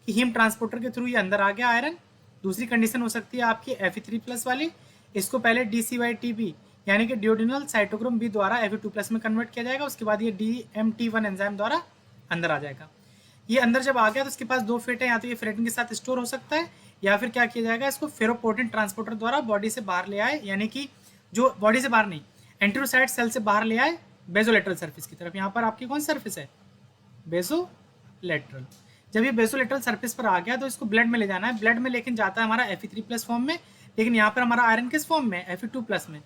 कि हीम ट्रांसपोर्टर के थ्रू ये अंदर आ गया आयरन। दूसरी कंडीशन हो सकती है आपकी Fe3+ वाली, इसको पहले DCYTB यानी कि ड्यूडेनल साइटोक्रोम बी द्वारा Fe2+ में कन्वर्ट किया जाएगा, उसके बाद ये DMT1 एंजाइम द्वारा अंदर आ जाएगा। ये अंदर जब आ गया तो उसके पास दो फेट है, या तो ये फेरेटिन के साथ स्टोर हो सकता है या फिर क्या किया जाएगा, इसको फेरोपोर्टिन ट्रांसपोर्टर द्वारा बॉडी से बाहर ले आए, यानी कि जो बॉडी से बाहर नहीं, एंटेरोसाइट सेल से बाहर ले आए बेसोलेटरल सर्फेस की तरफ। यहाँ पर आपकी कौन सर्फेस है? बेसोलेटरल। जब ये बेसोलेटरल सर्फेस पर आ गया तो इसको ब्लड में ले जाना है। ब्लड में लेकिन जाता है हमारा Fe3+ फॉर्म में, लेकिन यहाँ पर हमारा आयरन किस फॉर्म में? Fe2+ में।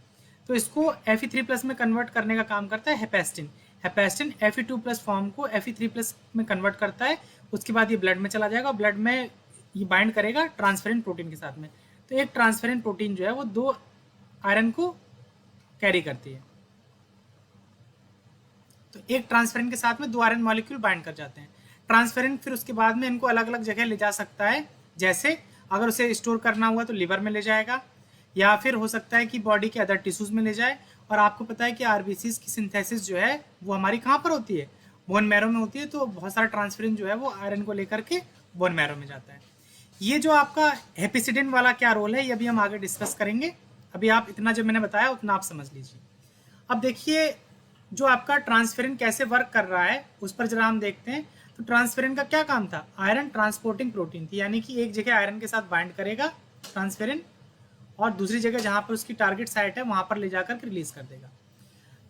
तो इसको Fe3+ में कन्वर्ट करने का काम करता है हेपेस्टिन। हेपेस्टिन Fe2+ फॉर्म को Fe3+ में कन्वर्ट करता है, उसके बाद ये ब्लड में चला जाएगा और ब्लड में ये बाइंड करेगा ट्रांसफेरिन प्रोटीन के साथ में। तो एक ट्रांसफेरिन प्रोटीन जो है वो दो आयरन को कैरी करती है, तो एक ट्रांसफेरिन के साथ में दो आयरन मॉलिक्यूल बाइंड कर जाते हैं। ट्रांसफेरिन फिर उसके बाद में इनको अलग अलग जगह ले जा सकता है, जैसे अगर उसे स्टोर करना हुआ तो लिवर में ले जाएगा, या फिर हो सकता है कि बॉडी के अदर टिश्यूज में ले जाए। और आपको पता है कि आरबीसीज की सिंथेसिस जो है वो हमारी कहाँ पर होती है? बोन मैरो में होती है। तो बहुत सारा ट्रांसफेरिन जो है वो आयरन को लेकर के बोन मैरो में जाता है। ये जो आपका हेपेसिडिन वाला क्या रोल है ये अभी हम आगे डिस्कस करेंगे। अभी आप इतना जो मैंने बताया उतना आप समझ लीजिए। अब देखिए जो आपका ट्रांसफेरिन कैसे वर्क कर रहा है उस पर जरा हम देखते हैं। तो ट्रांसफेरिन का क्या काम था? आयरन ट्रांसपोर्टिंग प्रोटीन थी, यानी कि एक जगह आयरन के साथ बाइंड करेगा ट्रांसफेरिन और दूसरी जगह जहाँ पर उसकी टारगेट साइट है वहाँ पर ले जाकर के रिलीज कर देगा।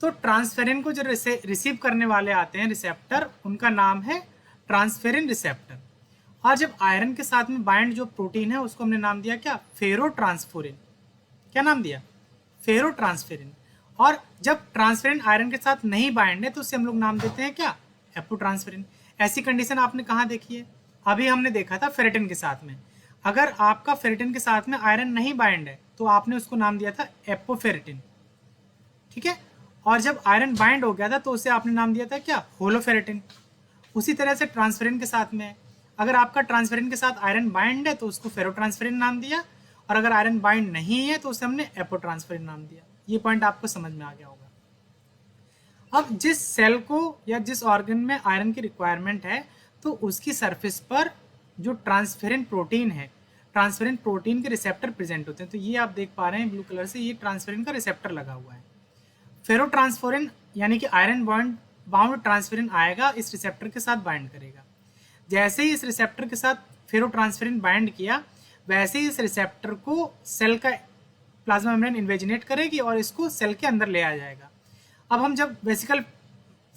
तो ट्रांसफेरिन को जो रिसीव करने वाले आते हैं रिसेप्टर, उनका नाम है ट्रांसफेरिन रिसेप्टर। और जब आयरन के साथ में बाइंड जो प्रोटीन है उसको हमने नाम दिया क्या? फेरोट्रांसफोरिन। क्या नाम दिया? फेरोट्रांसफेरिन। और जब ट्रांसफेरिन आयरन के साथ नहीं बाइंड है तो उसे हम लोग नाम देते हैं क्या? एपोट्रांसफेरिन। ऐसी कंडीशन आपने कहाँ देखी है? अभी हमने देखा था फेरेटिन के साथ में। अगर आपका फेरेटिन के साथ में आयरन नहीं बाइंड है तो आपने उसको नाम दिया था एपोफेरेटिन, ठीक है। और जब आयरन बाइंड हो गया था तो उसे आपने नाम दिया था क्या? होलोफेरेटिन। उसी तरह से ट्रांसफेरिन के साथ में अगर आपका ट्रांसफेरिन के साथ आयरन बाइंड है तो उसको फेरोट्रांसफेरिन नाम दिया, और अगर आयरन बाइंड नहीं है तो उसे हमने एपोट्रांसफेरिन नाम दिया। ये पॉइंट आपको समझ में आ गया होगा। अब जिस सेल को या जिस ऑर्गन में आयरन की रिक्वायरमेंट है तो उसकी सरफेस पर जो ट्रांसफेरिन प्रोटीन है, ट्रांसफेरिन प्रोटीन के रिसेप्टर प्रेजेंट होते हैं। तो ये आप देख पा रहे हैं ब्लू कलर से, ये ट्रांसफेरिन का रिसेप्टर लगा हुआ है। फेरोट्रांसफेरिन यानी कि आयरन बाउंड ट्रांसफेरिन आएगा, इस रिसेप्टर के साथ बाइंड करेगा। जैसे ही इस रिसेप्टर के साथ फेरोट्रांसफेरिन बाइंड किया वैसे ही इस रिसेप्टर को सेल का प्लाज्मा मेम्ब्रेन इन्वेजिनेट करेगी और इसको सेल के अंदर ले आ जाएगा। अब हम जब वेसिकल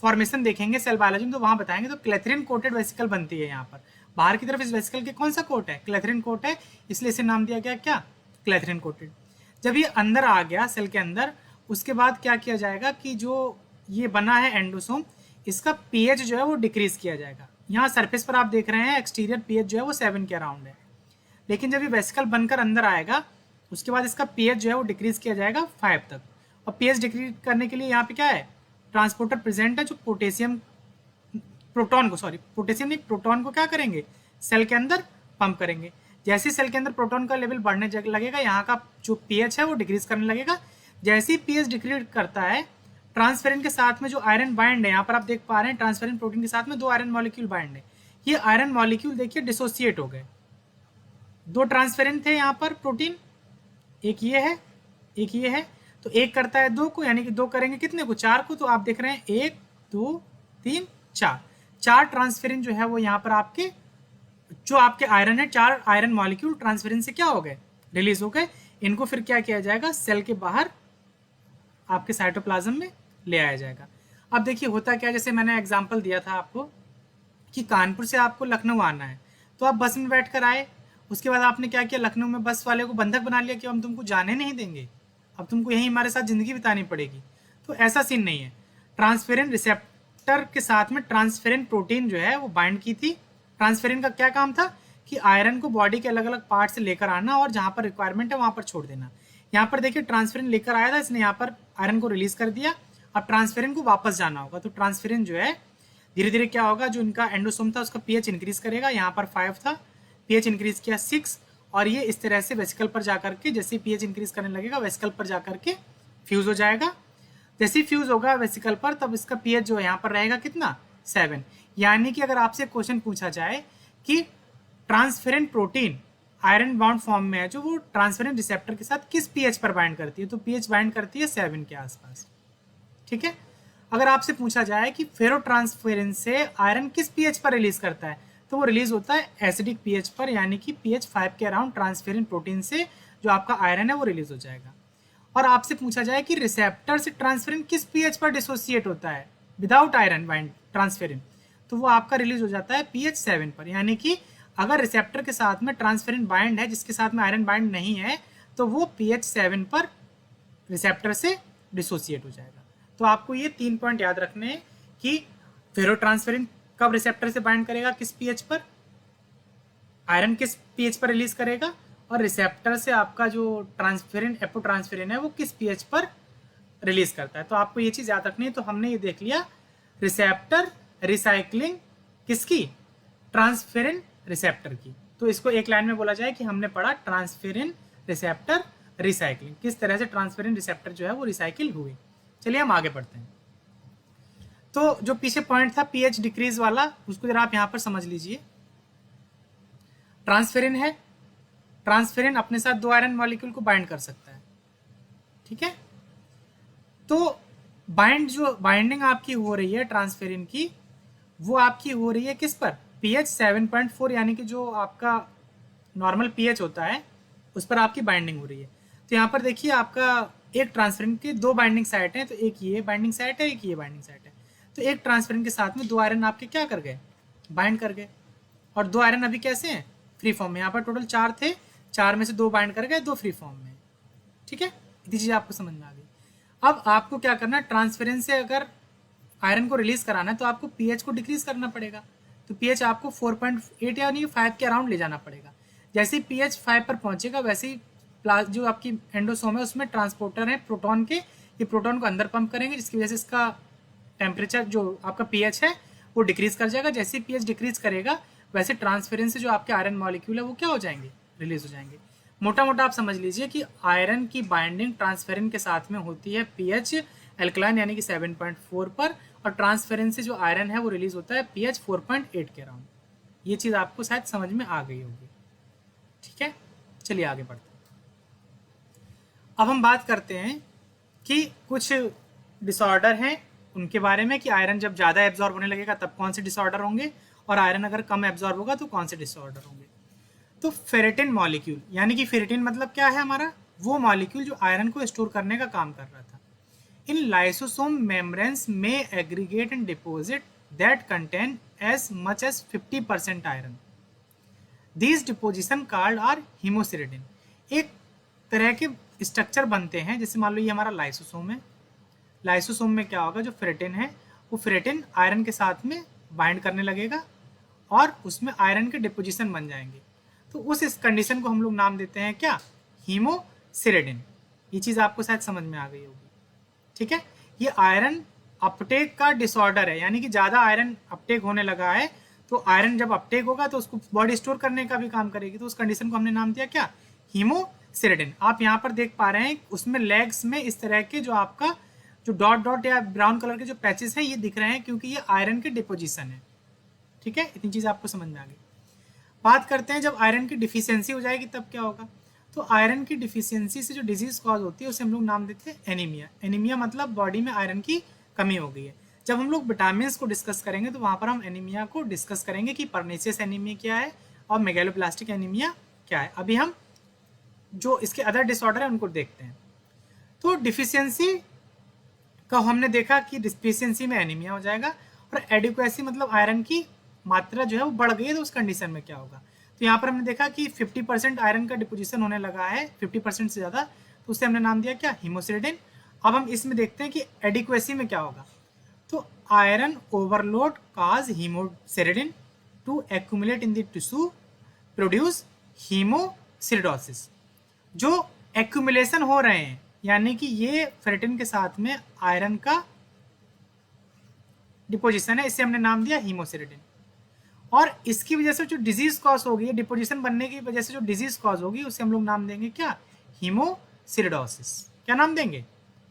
फॉर्मेशन देखेंगे सेल बायोलॉजी में तो वहाँ बताएंगे, तो क्लेथरिन कोटेड वेसिकल बनती है। यहाँ पर बाहर की तरफ इस वेसिकल के कौन सा कोट है? क्लेथरिन कोट है, इसलिए इसे नाम दिया गया क्या? Clathrin coated. जब ये अंदर आ गया सेल के अंदर, उसके बाद क्या किया जाएगा कि जो ये बना है एंडोसोम, इसका पीएच जो है वो डिक्रीज किया जाएगा। यहाँ सरफेस पर आप देख रहे हैं एक्सटीरियर पीएच जो है वो 7 के अराउंड है, लेकिन जब ये वेसिकल बनकर अंदर आएगा उसके बाद इसका पीएच जो है वो डिक्रीज किया जाएगा 5 तक। और पीएच डिक्रीज करने के लिए यहाँ पे क्या है? ट्रांसपोर्टर प्रेजेंट है जो पोटेशियम प्रोटॉन को क्या करेंगे? सेल के अंदर पंप करेंगे। जैसे सेल के अंदर प्रोटॉन का लेवल बढ़ने लगेगा, यहाँ का जो पीएच है वो डिक्रीज करने लगेगा। जैसे ही पीएच डिक्रीज करता है, ट्रांसफेरिन के साथ में जो आयरन बाइंड है, यहाँ पर आप देख पा रहे हैं ट्रांसफेरिन प्रोटीन के साथ में 2 आयरन मॉलिक्यूल बाइंड है। ये आयरन मॉलिक्यूल देखिए डिसोसिएट हो गए। 2 ट्रांसफेरिन थे यहाँ पर प्रोटीन, एक ये है एक ये है, तो एक करता है 2 को, यानी कि 2 करेंगे कितने को, 4 को। तो आप देख रहे हैं 1 2 3 4 ट्रांसफेरिन जो है वो यहाँ पर आपके जो आपके आयरन है, 4 आयरन मॉलिक्यूल ट्रांसफेरिन से क्या हो गए, रिलीज हो गए। इनको फिर क्या किया जाएगा, सेल के बाहर आपके साइटोप्लाज्म में ले आया जाएगा। अब देखिए होता क्या है, जैसे मैंने एग्जांपल दिया था आपको कि कानपुर से आपको लखनऊ आना है, तो आप बस में बैठ कर आए, उसके बाद आपने क्या किया, लखनऊ में बस वाले को बंधक बना लिया कि हम तुमको जाने नहीं देंगे, अब तुमको यहीं हमारे साथ ज़िंदगी बितानी पड़ेगी। तो ऐसा सीन नहीं है। ट्रांसफेरिन रिसेप्टर के साथ में ट्रांसफेरिन प्रोटीन जो है वो बाइंड की थी। ट्रांसफेरिन का क्या काम था कि आयरन को बॉडी के अलग अलग पार्ट से लेकर आना और जहाँ पर रिक्वायरमेंट है वहाँ पर छोड़ देना। यहाँ पर देखिए ट्रांसफेरिन लेकर आया था, इसने यहाँ पर आयरन को रिलीज कर दिया। अब ट्रांसफेरिन को वापस जाना होगा, तो ट्रांसफेरिन जो है धीरे धीरे क्या होगा, जो इनका एंडोसोम था उसका पीएच इंक्रीज करेगा। यहाँ पर 5 था, पीएच इंक्रीज किया 6, और ये इस तरह से वेसिकल पर जाकर के, जैसे पीएच इंक्रीज करने लगेगा वेसिकल पर जाकर के फ्यूज हो जाएगा। जैसे ही फ्यूज होगा वेसिकल पर, तब इसका पीएच जो है यहाँ पर रहेगा कितना, 7। यानी कि अगर आपसे क्वेश्चन पूछा जाए कि transferrin protein iron bound form में है, जो वो ट्रांसफेरिन रिसेप्टर के साथ किस पीएच पर बाइंड करती है, तो पीएच बाइंड करती है 7 के आसपास। ठीक है। अगर आपसे पूछा जाए कि फेरो ट्रांसफेरिन से आयरन किस पीएच पर रिलीज करता है, तो वो रिलीज होता है एसिडिक पीएच पर, यानी कि पीएच 5 के अराउंड ट्रांसफेरिन प्रोटीन से जो आपका आयरन है वो रिलीज हो जाएगा। और आपसे पूछा जाए कि रिसेप्टर से ट्रांसफेरिन किस पीएच पर डिसोसिएट होता है विदाउट आयरन बाइंड ट्रांसफेरिन, तो वो आपका रिलीज हो जाता है पीएच 7 पर। यानी कि अगर रिसेप्टर के साथ में ट्रांसफेरिन बाइंड है जिसके साथ में आयरन बाइंड नहीं है, तो वो पीएच 7 पर रिसेप्टर से डिसोसिएट हो जाएगा। तो आपको ये 3 पॉइंट याद रखने हैं कि फेरो ट्रांसफेरिन कब रिसेप्टर से बाइंड करेगा, किस पीएच पर, आयरन किस पीएच पर रिलीज करेगा, और रिसेप्टर से आपका जो ट्रांसफेरिन एपोट्रांसफेरिन है वो किस पीएच पर रिलीज करता है। तो आपको ये चीज याद रखनी है। तो हमने ये देख लिया रिसेप्टर रिसाइकलिंग किसकी, ट्रांसफेरिन रिसेप्टर की। तो इसको एक लाइन में बोला जाए कि हमने पढ़ा ट्रांसफेरिन रिसेप्टर रिसाइकलिंग, किस तरह से ट्रांसफेरिन रिसेप्टर जो है वो रिसाइकिल हुए। चलिए हम आगे बढ़ते हैं। तो जो पीछे पॉइंट था पीएच डिक्रीज वाला, उसको जरा आप यहां पर समझ लीजिए। ट्रांसफेरिन है, ट्रांसफेरिन अपने साथ 2 आयरन मॉलिक्यूल को बाइंड कर सकता है। ठीक है। तो जो बाइंडिंग आपकी हो रही है ट्रांसफेरिन की, वो आपकी हो रही है किस पर, पीएच 7.4, यानी कि जो आपका नॉर्मल पीएच होता है उस पर आपकी बाइंडिंग हो रही है। तो यहाँ पर देखिए आपका एक ट्रांसफेरिन के 2 बाइंडिंग साइट हैं, तो एक ये बाइंडिंग साइट है, एक ये बाइंडिंग साइट है। तो एक ट्रांसफेरिन के साथ में 2 आयरन आपके क्या कर गए, बाइंड कर गए। और 2 आयरन अभी कैसे हैं, फ्री फॉर्म में। यहाँ पर टोटल 4 थे, 4 में से 2 बाइंड कर गए, 2 फ्री फॉर्म में। ठीक है, इतनी चीज़ आपको समझ में आ गई। अब आपको क्या करना है, ट्रांसफेरिन से अगर आयरन को रिलीज कराना है तो आपको पीएच को डिक्रीज करना पड़ेगा। तो पीएच आपको 4.8 यानी 5 के अराउंड ले जाना पड़ेगा। जैसे ही पीएच 5 पर पहुंचेगा, वैसे ही जो आपकी एंडोसोम है उसमें ट्रांसपोर्टर है प्रोटॉन के, ये प्रोटॉन को अंदर पंप करेंगे, जिसकी वजह से इसका टेम्परेचर जो आपका पीएच है वो डिक्रीज कर जाएगा। जैसे ही पीएच डिक्रीज करेगा, वैसे ट्रांसफेरिन से जो आपके आयरन मॉलिक्यूल है वो क्या हो जाएंगे, रिलीज हो जाएंगे। मोटा मोटा आप समझ लीजिए कि आयरन की बाइंडिंग ट्रांसफेरिन के साथ में होती है पीएच एल्कलाइन यानी कि 7.4 पर, और ट्रांसफेरिन से जो आयरन है वो रिलीज होता है पीएच 4.8 के अराउंड। ये चीज़ आपको शायद समझ में आ गई होगी। ठीक है, चलिए आगे बढ़ते हैं। अब हम बात करते हैं कि कुछ डिसऑर्डर हैं उनके बारे में, कि आयरन जब ज़्यादा एब्जॉर्ब होने लगेगा तब कौन से डिसऑर्डर होंगे, और आयरन अगर कम एब्जॉर्ब होगा तो कौन से डिसऑर्डर होंगे। तो फेरेटिन मॉलिक्यूल, यानी कि फेरेटिन मतलब क्या है हमारा, वो मॉलिक्यूल जो आयरन को स्टोर करने का काम कर रहा था। इन लाइसोसोम मेम्ब्रेन्स में aggregate and deposit that contain as much as 50% iron. These deposition called are hemosiderin. एक तरह के स्ट्रक्चर बनते हैं, जैसे मान लो ये हमारा लाइसोसोम है। लाइसोसोम में क्या होगा, जो फेरेटिन है वो फेरेटिन आयरन के साथ में बाइंड करने लगेगा और उसमें आयरन के डिपोजिशन बन जाएंगे। तो उस इस कंडीशन को हम लोग नाम देते हैं क्या, हीमोसिरेटिन। ये चीज़ आपको शायद समझ में आ गई होगी। ठीक है, ये आयरन अपटेक का डिसऑर्डर है, यानी कि ज़्यादा आयरन अपटेक होने लगा है तो आयरन जब अपटेक होगा तो उसको बॉडी स्टोर करने का भी काम करेगी, तो उस कंडीशन को हमने नाम दिया क्या, हीमोसिरेडिन। आप यहाँ पर देख पा रहे हैं उसमें लेग्स में इस तरह के जो आपका जो डॉट डॉट या ब्राउन कलर के जो पैचेस हैं ये दिख रहे हैं, क्योंकि ये आयरन के डिपोजिशन है। ठीक है, इतनी चीज़ आपको समझ में आ गई। बात करते हैं जब आयरन की डिफिशियंसी हो जाएगी तब क्या होगा। तो आयरन की डिफिशियंसी से जो डिजीज कॉज होती है उसे हम लोग नाम देते हैं एनीमिया। एनीमिया मतलब बॉडी में आयरन की कमी हो गई है। जब हम लोग विटामिन को डिस्कस करेंगे तो वहाँ पर हम एनीमिया को डिस्कस करेंगे कि परनीशियस एनीमिया क्या है और मेगालोब्लास्टिक एनीमिया क्या है। अभी हम जो इसके अदर डिसऑर्डर है उनको देखते हैं। तो डिफिशियंसी का हमने देखा कि डिफिशियंसी में एनीमिया हो जाएगा, और एडिक्वेसी मतलब आयरन की मात्रा जो है वो बढ़ गई है, तो उस कंडीशन में क्या होगा। तो यहाँ पर हमने देखा कि 50% आयरन का डिपोजिशन होने लगा है, 50% से ज़्यादा, तो उससे हमने नाम दिया क्या, हीमोसिरेडिन। अब हम इसमें देखते हैं कि एडिक्वेसी में क्या होगा। तो iron overload cause hemosiderin to accumulate in the tissue produce hemosiderosis. जो एक्यूमुलेशन हो रहे हैं यानी कि ये फेरेटिन के साथ में आयरन का डिपोजिशन है, इसे हमने नाम दिया हीमोसिरेडिन। और इसकी वजह से जो डिजीज कॉज होगी, डिपोजिशन बनने की वजह से जो डिजीज कॉज होगी उसे हम लोग नाम देंगे क्या, हीमोसिरिडोसिस। क्या नाम देंगे,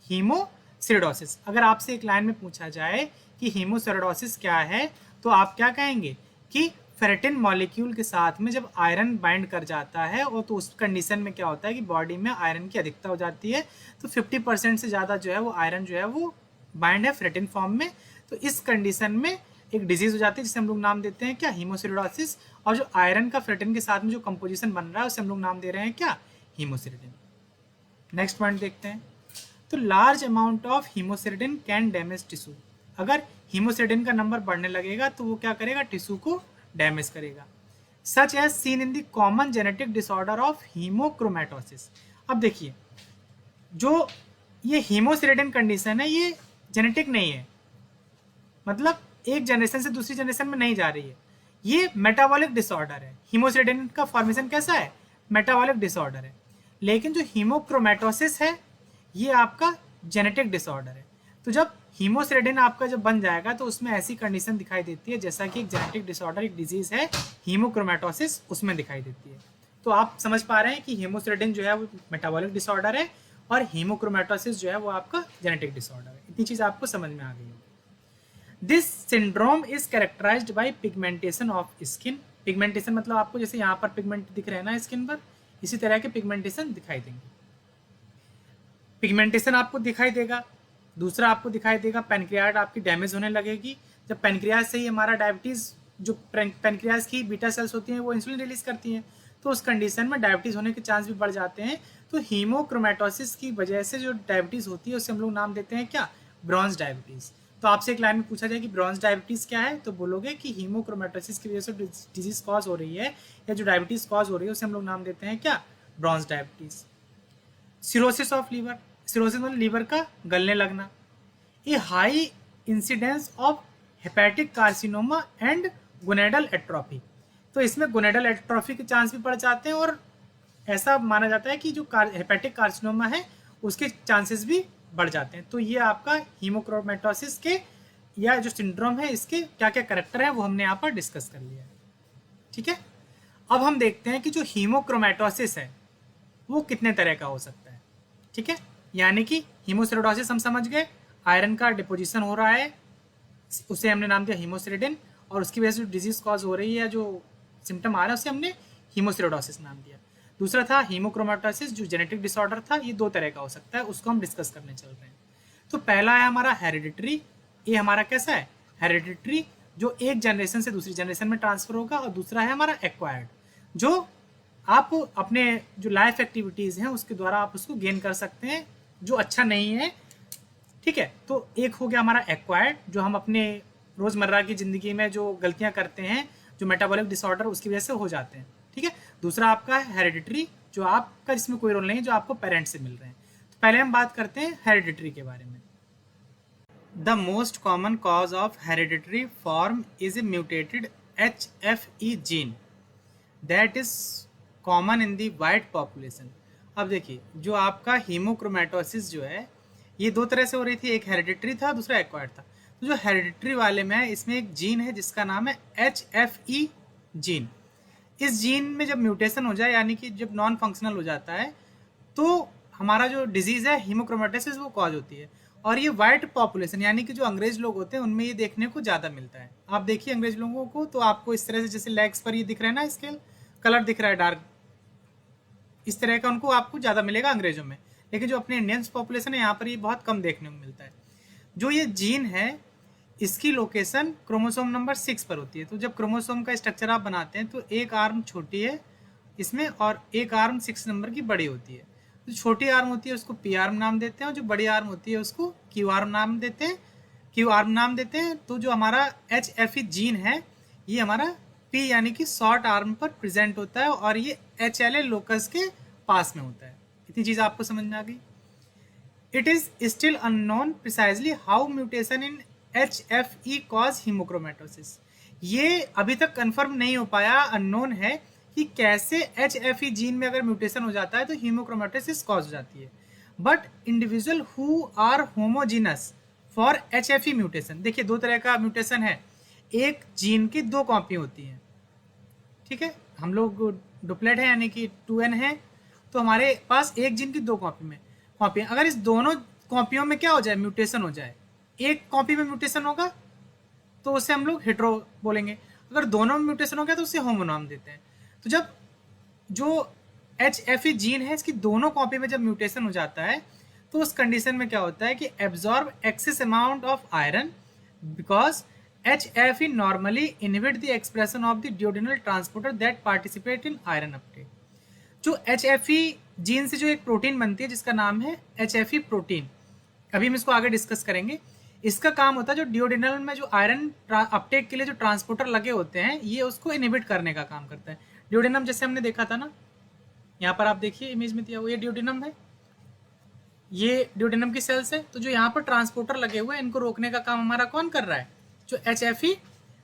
हीमोसिरिडोसिस। अगर आपसे एक लाइन में पूछा जाए कि हीमोसिरिडोसिस क्या है तो आप क्या कहेंगे कि फेरेटिन मॉलिक्यूल के साथ में जब आयरन बाइंड कर जाता है और तो उस कंडीशन में क्या होता है कि बॉडी में आयरन की अधिकता हो जाती है, तो 50% से ज़्यादा जो है वो आयरन जो है वो बाइंड है फेरेटिन फॉर्म में। तो इस कंडीशन में एक डिजीज हो जाती है जिसे हम लोग नाम देते हैं क्या, हीमोसिरिडोसिस। और जो आयरन का फेरेटिन के साथ में जो कंपोजिशन बन रहा है उसे हम लोग नाम दे रहे हैं क्या, हीमोसिरेडिन। नेक्स्ट पॉइंट देखते हैं। तो large amount of hemosiderin can damage tissue. अगर हीमोसिरेडिन का नंबर बढ़ने लगेगा तो वो क्या करेगा, टिश्यू को डैमेज करेगा। Such as seen in the common genetic disorder of haemochromatosis. अब देखिए जो ये हीमोसिरेडिन कंडीशन है ये जेनेटिक नहीं है, मतलब एक जनरेशन से दूसरी जनरेशन में नहीं जा रही है, ये मेटाबॉलिक डिसऑर्डर है। हीमोसिरेडिन का फॉर्मेशन कैसा है, मेटाबॉलिक डिसऑर्डर है। लेकिन जो हीमोक्रोमेटोसिस है ये आपका जेनेटिक डिसऑर्डर है। तो जब हीमोसिरेडिन आपका जब बन जाएगा तो उसमें ऐसी कंडीशन दिखाई देती है जैसा कि एक जेनेटिक डिसऑर्डर, एक डिजीज है हीमोक्रोमेटोसिस, उसमें दिखाई देती है। तो आप समझ पा रहे हैं कि हीमोसिरेडिन जो है वो मेटाबॉलिक डिसऑर्डर है और हीमोक्रोमेटोसिस जो है वो आपका जेनेटिक डिसऑर्डर है। इतनी चीज़ आपको समझ में आ गई होगी। This syndrome is characterised by pigmentation of skin. Pigmentation मतलब आपको जैसे यहाँ पर पिगमेंट दिख रहे हैं ना स्किन पर, इसी तरह के पिगमेंटेशन दिखाई देंगे। पिगमेंटेशन आपको दिखाई देगा। दूसरा आपको दिखाई देगा पैनक्रियाज आपकी डैमेज होने लगेगी। जब पैनक्रियाज से ही हमारा डायबिटीज़, जो पैनक्रियाज की बीटा सेल्स होती हैं वो इंसुलिन रिलीज करती हैं, तो उस कंडीशन में डायबिटीज़ होने के चांस भी बढ़ जाते हैं। तो हीमोक्रोमेटोसिस की वजह से जो डायबिटीज़ होती है उसे हम लोग नाम देते हैं क्या, ब्रॉन्ज डायबिटीज़। तो आपसे एक लाइन में पूछा जाए कि ब्रॉन्ज डायबिटीज़ क्या है, तो बोलोगे कि हीमोक्रोमेटोसिस की वजह से डिजीज कॉज हो रही है या जो डायबिटीज़ कॉज हो रही है उसे हम लोग नाम देते हैं क्या, bronze diabetes. Cirrhosis of liver. Cirrhosis मतलब लीवर का गलने लगना। A high incidence of hepatic carcinoma and gonadal atrophy. तो इसमें गोनेडल एट्रोफी के चांस भी बढ़ जाते हैं और ऐसा माना जाता है कि जो हेपेटिक कार्सिनोमा है उसके चांसेस भी बढ़ जाते हैं। तो ये आपका हीमोक्रोमेटोसिस के या जो सिंड्रोम है इसके क्या क्या करैक्टर है वो हमने यहाँ पर डिस्कस कर लिया है। ठीक है, अब हम देखते हैं कि जो हीमोक्रोमेटोसिस है वो कितने तरह का हो सकता है। ठीक है, यानी कि हीमोसिरोडोसिस हम समझ गए, आयरन का डिपोजिशन हो रहा है, उसे हमने नाम दिया हीमोसिरेडिन, और उसकी वजह से जो डिजीज कॉज हो रही है, जो सिम्टम आ रहा है उसे हमने हीमोसिरोडोसिस नाम दिया। दूसरा था हीमोक्रोमेटोसिस जो जेनेटिक डिसऑर्डर था, ये दो तरह का हो सकता है, उसको हम डिस्कस करने चल रहे हैं। तो पहला है हमारा हेरिडिटरी। ये हमारा कैसा है, हेरिडिटरी, जो एक जनरेशन से दूसरी जनरेशन में ट्रांसफर होगा। और दूसरा है हमारा एक्वायर्ड, जो आप अपने जो लाइफ एक्टिविटीज़ हैं उसके द्वारा आप उसको गेन कर सकते हैं, जो अच्छा नहीं है। ठीक है, तो एक हो गया हमारा एक्वायर्ड, जो हम अपने रोज़मर्रा की ज़िंदगी में जो गलतियां करते हैं, जो मेटाबॉलिक डिसऑर्डर उसकी वजह से हो जाते हैं। ठीक है, दूसरा आपका है हेरिडिटरी, जो आपका जिसमें कोई रोल नहीं है, जो आपको पेरेंट्स से मिल रहे हैं। तो पहले हम बात करते हैं हेरिडिटरी के बारे में। The most common cause of hereditary form is a mutated HFE gene that is common in the white population. अब देखिए जो आपका हीमोक्रोमेटोसिस जो है ये दो तरह से हो रही थी, एक हेरिडिटरी था दूसरा एक्वायर्ड था। तो जो हेरिडिटरी वाले में है, इसमें एक जीन है जिसका नाम है HFE जीन। इस जीन में जब म्यूटेशन हो जाए, यानी कि जब नॉन फंक्शनल हो जाता है, तो हमारा जो डिजीज़ है हीमोक्रोमेटोसिस वो कॉज होती है। और ये वाइट पॉपुलेशन यानी कि जो अंग्रेज लोग होते हैं उनमें ये देखने को ज़्यादा मिलता है। आप देखिए अंग्रेज लोगों को, तो आपको इस तरह से जैसे लेग्स पर ये दिख रहा है ना, स्केल कलर दिख रहा है डार्क, इस तरह का उनको आपको ज़्यादा मिलेगा अंग्रेजों में। लेकिन जो अपने इंडियंस पॉपुलेशन है यहाँ पर ये बहुत कम देखने को मिलता है। जो ये जीन है इसकी लोकेशन क्रोमोसोम नंबर 6 पर होती है। तो जब क्रोमोसोम का स्ट्रक्चर आप बनाते हैं तो एक आर्म छोटी है इसमें और एक आर्म 6 नंबर की बड़ी होती है। जो छोटी आर्म होती है उसको पी आर्म नाम देते हैं और जो बड़ी आर्म होती है उसको क्यू आर्म नाम देते हैं, क्यू आर्म नाम देते हैं। तो जो हमारा HFE जीन है ये हमारा पी यानी कि शॉर्ट आर्म पर प्रेजेंट होता है और ये HLA लोकस के पास में होता है। इतनी चीज़ आपको समझ में आ गई। It is still unknown precisely how mutation in HFE cause hemochromatosis। ये अभी तक कंफर्म नहीं हो पाया, अननोन है कि कैसे HFE जीन में अगर म्यूटेशन हो जाता है तो हीमोक्रोमेटोसिस कॉज हो जाती है। But individual who are homogenous for HFE mutation, देखिए दो तरह का म्यूटेशन है, एक जीन की दो कॉपी होती हैं, ठीक है। हम लोग डुप्लेट है यानी कि 2n है, तो हमारे पास एक जीन की दो कॉपियाँ, अगर इस दोनों कॉपियों में क्या हो जाए, म्यूटेशन हो जाए, एक कॉपी में म्यूटेशन होगा तो उसे हम लोग हेट्रो बोलेंगे, अगर दोनों में म्यूटेशन हो गया तो उसे होमो नाम देते हैं। तो जब जो HFE जीन है इसकी दोनों कॉपी में जब म्यूटेशन हो जाता है तो उस कंडीशन में क्या होता है कि absorb excess amount of iron because HFE normally inhibit the expression of the duodenal transporter that participate in iron Uptake. जो HFE जीन से जो एक प्रोटीन बनती है जिसका नाम है HFE प्रोटीन, अभी हम इसको आगे डिस्कस करेंगे। इसका काम होता है जो डिओडिनल में जो आयरन अपटेक के लिए जो ट्रांसपोर्टर लगे होते हैं ये उसको इनहिबिट करने का काम करता है। डिओडिनम जैसे हमने देखा था ना, यहाँ पर आप देखिए इमेज में दिया हुआ, ये डिओडिनम है, ये डिओडिनम की सेल्स है। तो जो यहाँ पर ट्रांसपोर्टर लगे हुए हैं इनको रोकने का काम हमारा कौन कर रहा है, जो HFE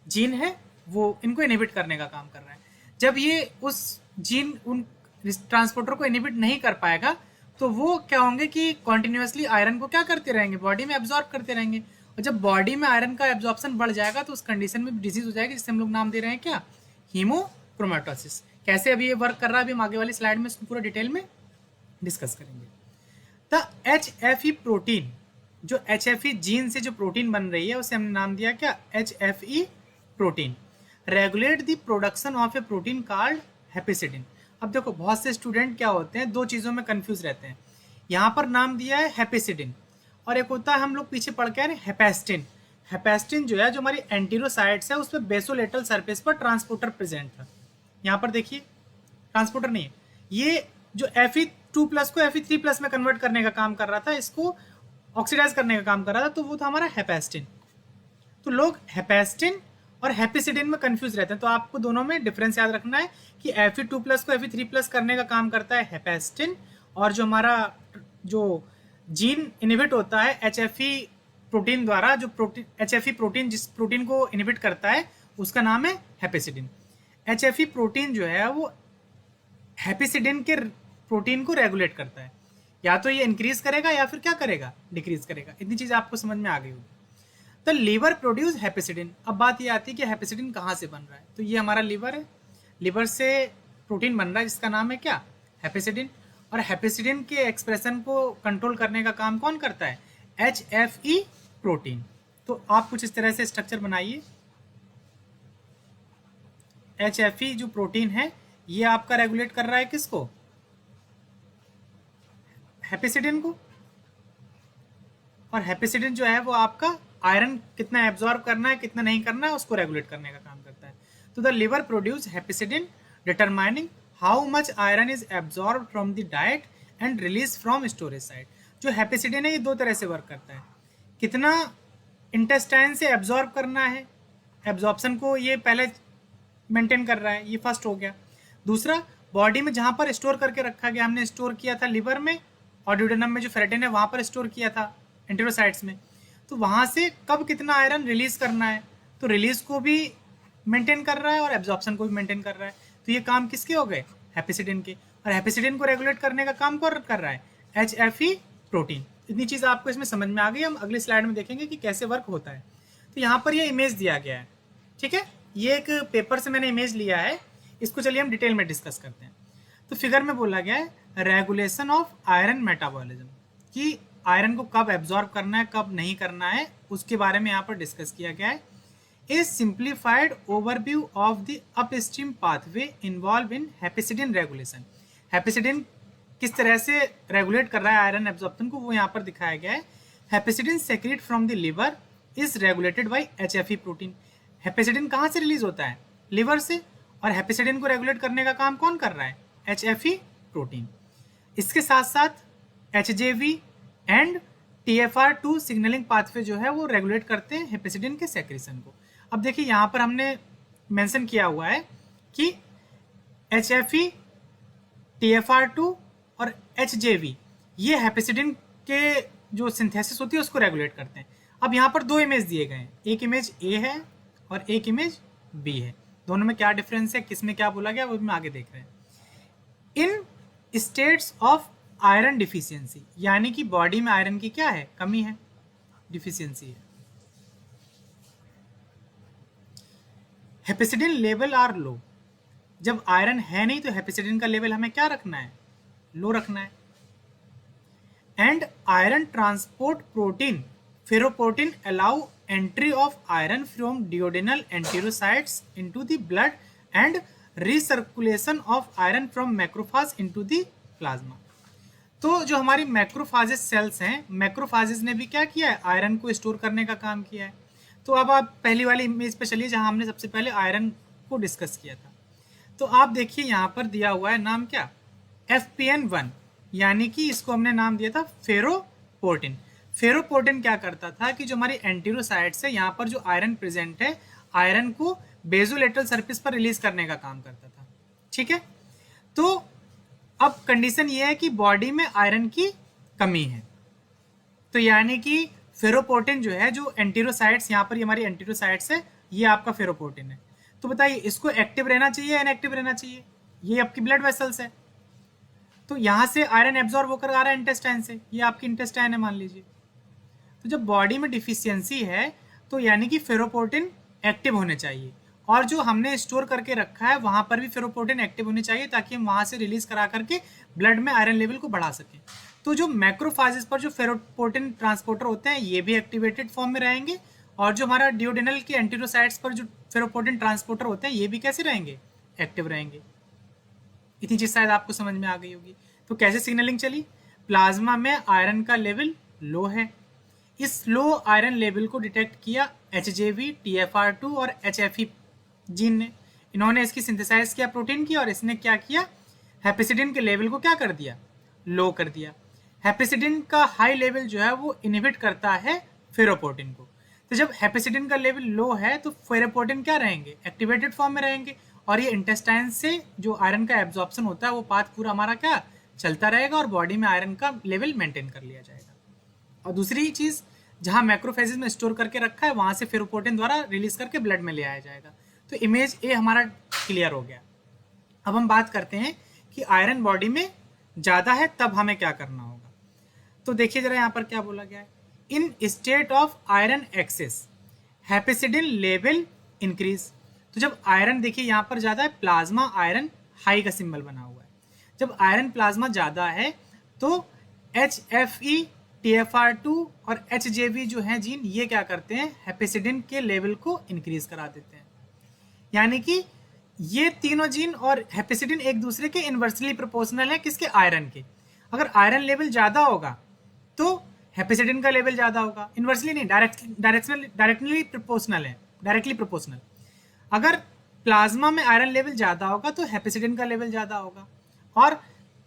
जीन है वो इनको इनहिबिट करने का काम कर रहा है। जब ये उस जीन उन ट्रांसपोर्टर को इनहिबिट नहीं कर पाएगा तो वो क्या होंगे कि कॉन्टिन्यूसली आयरन को क्या करते रहेंगे, बॉडी में एब्जॉर्ब करते रहेंगे। और जब बॉडी में आयरन का एब्जॉर्प्शन बढ़ जाएगा तो उस कंडीशन में डिजीज हो जाएगी जिसे हम लोग नाम दे रहे हैं क्या, हीमोक्रोमेटोसिस। कैसे अभी ये वर्क कर रहा है अभी हम आगे वाली स्लाइड में इसको पूरा डिटेल में डिस्कस करेंगे। द HFE प्रोटीन, जो HFE जीन से जो प्रोटीन बन रही है उसे हमने नाम दिया क्या, HFE protein. Regulate the production of a protein called hepcidin. अब देखो बहुत से स्टूडेंट क्या होते हैं, दो चीज़ों में कंफ्यूज रहते हैं। यहाँ पर नाम दिया है हेपेसिडिन और एक होता है हम लोग पीछे पढ़ के आ रहे हैं हेपेस्टिन। हेपेस्टिन जो है जो हमारी एंटीरोसाइट्स है उस पर बेसोलेटल सरफेस पर ट्रांसपोर्टर प्रेजेंट था। यहाँ पर देखिए ट्रांसपोर्टर नहीं है, ये जो Fe2+ को Fe3+ में कन्वर्ट करने का काम कर रहा था, इसको ऑक्सीडाइज करने का काम कर रहा था, तो वो था हमारा हेपेस्टिन। तो लोग हेपेस्टिन और हेपेसिडिन में कंफ्यूज रहते हैं, तो आपको दोनों में डिफरेंस याद रखना है कि Fe2+ को Fe3+ करने का काम करता है हेपेस्टिन और जो हमारा जो जीन इनहिबिट होता है HFE प्रोटीन द्वारा, जो प्रोटीन HFE प्रोटीन जिस प्रोटीन को इनहिबिट करता है उसका नाम है हेपेसिडिन। HFE प्रोटीन जो है वो हेपेसिडिन के प्रोटीन को रेगुलेट करता है, या तो ये इंक्रीज करेगा या फिर क्या करेगा, डिक्रीज करेगा। इतनी चीज़ आपको समझ में आ गई होगी। तो लीवर प्रोड्यूस हेपेसिडिन। अब बात ये आती है कि हेपेसिडिन कहाँ से बन रहा है, तो ये हमारा लीवर है, लीवर से प्रोटीन बन रहा है जिसका नाम है क्या, हेपेसिडिन। और हेपेसिडिन के एक्सप्रेशन को कंट्रोल करने का काम कौन करता है, HFE प्रोटीन। तो आप कुछ इस तरह से स्ट्रक्चर बनाइए। HFE जो प्रोटीन है ये आपका रेगुलेट कर रहा है किसको, हेपेसिडिन को। और हेपेसिडिन जो है वो आपका आयरन कितना एब्जॉर्ब करना है कितना नहीं करना है उसको रेगुलेट करने का काम करता है। तो the liver produce hepcidin determining how much iron is absorb from the diet and release from storage site. जो हेपेसिडिन है ये दो तरह से वर्क करता है, कितना इंटेस्टाइन से एब्जॉर्ब करना है, एब्जॉर्प्शन को ये पहले मेंटेन कर रहा है, ये फर्स्ट हो गया। दूसरा बॉडी में जहाँ पर स्टोर करके रखा गया, हमने स्टोर किया था लिवर में और ड्यूडेनम में जो फेरेटिन है वहाँ पर स्टोर किया था एंटेरोसाइट्स में, तो वहाँ से कब कितना आयरन रिलीज करना है, तो रिलीज को भी मेंटेन कर रहा है और एब्जॉर्प्शन को भी मेंटेन कर रहा है। तो ये काम किसके हो गए, हेपेसिडिन के। और हेपेसिडिन को रेगुलेट करने का काम कौन कर रहा है, HFE प्रोटीन। इतनी चीज़ आपको इसमें समझ में आ गई। हम अगली स्लाइड में देखेंगे कि कैसे वर्क होता है। तो यहाँ पर ये इमेज दिया गया है, ठीक है। ये एक पेपर से मैंने इमेज लिया है, इसको चलिए हम डिटेल में डिस्कस करते हैं। तो फिगर में बोला गया है रेगुलेशन ऑफ आयरन मेटाबॉलिज्म, कि आयरन को कब एब्जॉर्ब करना है कब नहीं करना है, उसके बारे में यहाँ पर डिस्कस किया गया है। A simplified overview of the upstream pathway involve in hepcidin regulation. Hepcidin किस तरह से रेगुलेट कर रहा है आयरन एब्जॉर्प्शन को, वो यहाँ पर दिखाया गया है। Hepcidin secrete from the liver is regulated by HFE protein. Hepcidin कहाँ से रिलीज होता है? लिवर से। और हेपेसिडिन को रेगुलेट करने का काम कौन कर रहा है? एचएफई प्रोटीन। इसके साथ साथ एचजेवी एंड टीएफआर2 सिग्नलिंग पाथवे जो है वो रेगुलेट करते हैं हेपेसिडिन के सेक्रेशन को। अब देखिए यहाँ पर हमने मेंशन किया हुआ है कि एचएफई, टीएफआर2 और एचजेवी ये हेपेसिडिन के जो सिंथेसिस होती है उसको रेगुलेट करते हैं। अब यहाँ पर दो इमेज दिए गए हैं, एक इमेज ए है और एक इमेज बी है। दोनों में क्या डिफरेंस है, किस में क्या बोला गया, वो हम आगे देख रहे हैं। इन स्टेट्स ऑफ आयरन डिफिशियंसी, यानी कि बॉडी में आयरन की क्या है? कमी है, डिफिशियंसी है। हेपेसिडिन लेवल आर लो। जब आयरन है नहीं तो हेपेसिडिन का लेवल हमें क्या रखना है? लो रखना है। And iron transport protein ferroportin allow entry of iron from duodenal enterocytes into the blood and recirculation of iron from macrophage into the plasma. तो जो हमारी मैक्रोफाजेस सेल्स हैं, मैक्रोफाजेस ने भी क्या किया है? आयरन को स्टोर करने का काम किया है। तो अब आप पहली वाली इमेज पे चलिए जहां हमने सबसे पहले आयरन को डिस्कस किया था। तो आप देखिए यहाँ पर दिया हुआ है नाम क्या? FPN1, यानी कि इसको हमने नाम दिया था फेरोपोर्टिन। फेरोपोर्टिन क्या करता था कि जो हमारी एंटेरोसाइट्स है, यहाँ पर जो आयरन प्रेजेंट है, आयरन को बेजोलेटरल सरफेस पर रिलीज करने का काम करता था, ठीक है। तो अब कंडीशन ये है कि बॉडी में आयरन की कमी है, तो यानी कि फेरोपोर्टिन जो है, जो एंटेरोसाइट्स, यहाँ पर ये हमारी एंटेरोसाइट्स है, ये आपका फेरोपोर्टिन है। तो बताइए इसको एक्टिव रहना चाहिए या इनएक्टिव रहना चाहिए? ये आपकी ब्लड वेसल्स है, तो यहाँ से आयरन एब्जॉर्ब होकर आ रहा है इंटेस्टाइन से, ये आपकी इंटेस्टाइन है मान लीजिए। तो जब बॉडी में डिफिशियंसी है तो यानी कि फेरोपोर्टिन एक्टिव होने चाहिए, और जो हमने स्टोर करके रखा है वहाँ पर भी फेरोपोर्टिन एक्टिव होनी चाहिए, ताकि हम वहाँ से रिलीज करा करके ब्लड में आयरन लेवल को बढ़ा सकें। तो जो मैक्रोफाजेस पर जो फेरोपोर्टिन ट्रांसपोर्टर होते हैं ये भी एक्टिवेटेड फॉर्म में रहेंगे, और जो हमारा डियोडेनल के एंटेरोसाइट्स पर जो फेरोपोर्टिन ट्रांसपोर्टर होते हैं ये भी कैसे रहेंगे? एक्टिव रहेंगे। इतनी चीज शायद आपको समझ में आ गई होगी। तो कैसे सिग्नलिंग चली? प्लाज्मा में आयरन का लेवल लो है, इस लो आयरन लेवल को डिटेक्ट किया एचजेवी, टीएफआर2 और एचएफई जीन ने। इन्होंने इसकी सिंथेसाइज किया प्रोटीन की, और इसने क्या किया? हेपेसिडिन के लेवल को क्या कर दिया? लो कर दिया। हेपेसिडिन का हाई लेवल जो है वो इनहिबिट करता है फेरोपोर्टिन को। तो जब हेपेसिडिन का लेवल लो है तो फेरोपोर्टिन क्या रहेंगे? एक्टिवेटेड फॉर्म में रहेंगे, और ये इंटेस्टाइन से जो आयरन का एब्जॉर्प्शन होता है वो पाथ पूरा हमारा क्या चलता रहेगा, और बॉडी में आयरन का लेवल मेंटेन कर लिया जाएगा। और दूसरी चीज, जहां मैक्रोफेजेस में स्टोर करके रखा है वहां से फेरोपोर्टिन द्वारा रिलीज करके ब्लड में ले आया जाएगा। तो इमेज ए हमारा क्लियर हो गया। अब हम बात करते हैं कि आयरन बॉडी में ज्यादा है तब हमें क्या करना होगा। तो देखिए जरा यहाँ पर क्या बोला गया है। In state of iron excess hepcidin level increase. तो जब आयरन देखिए यहाँ पर ज्यादा है, प्लाज्मा आयरन हाई का सिंबल बना हुआ है। जब आयरन प्लाज्मा ज्यादा है तो HFE, TFR2 और HJV जो है जीन, ये क्या करते हैं? हेपेसिडिन के लेवल को इंक्रीज करा देते हैं। यानी कि ये तीनों जीन और हेपेसिडिन एक दूसरे के इनवर्सली प्रोपोर्शनल है। किसके? आयरन के। अगर आयरन लेवल ज्यादा होगा तो हेपेसिडिन का लेवल ज्यादा होगा, इनवर्सली नहीं, डायरेक्टली प्रोपोर्शनल है, डायरेक्टली प्रोपोर्शनल। अगर प्लाज्मा में आयरन लेवल ज्यादा होगा तो हेपेसिडिन का लेवल ज्यादा होगा, और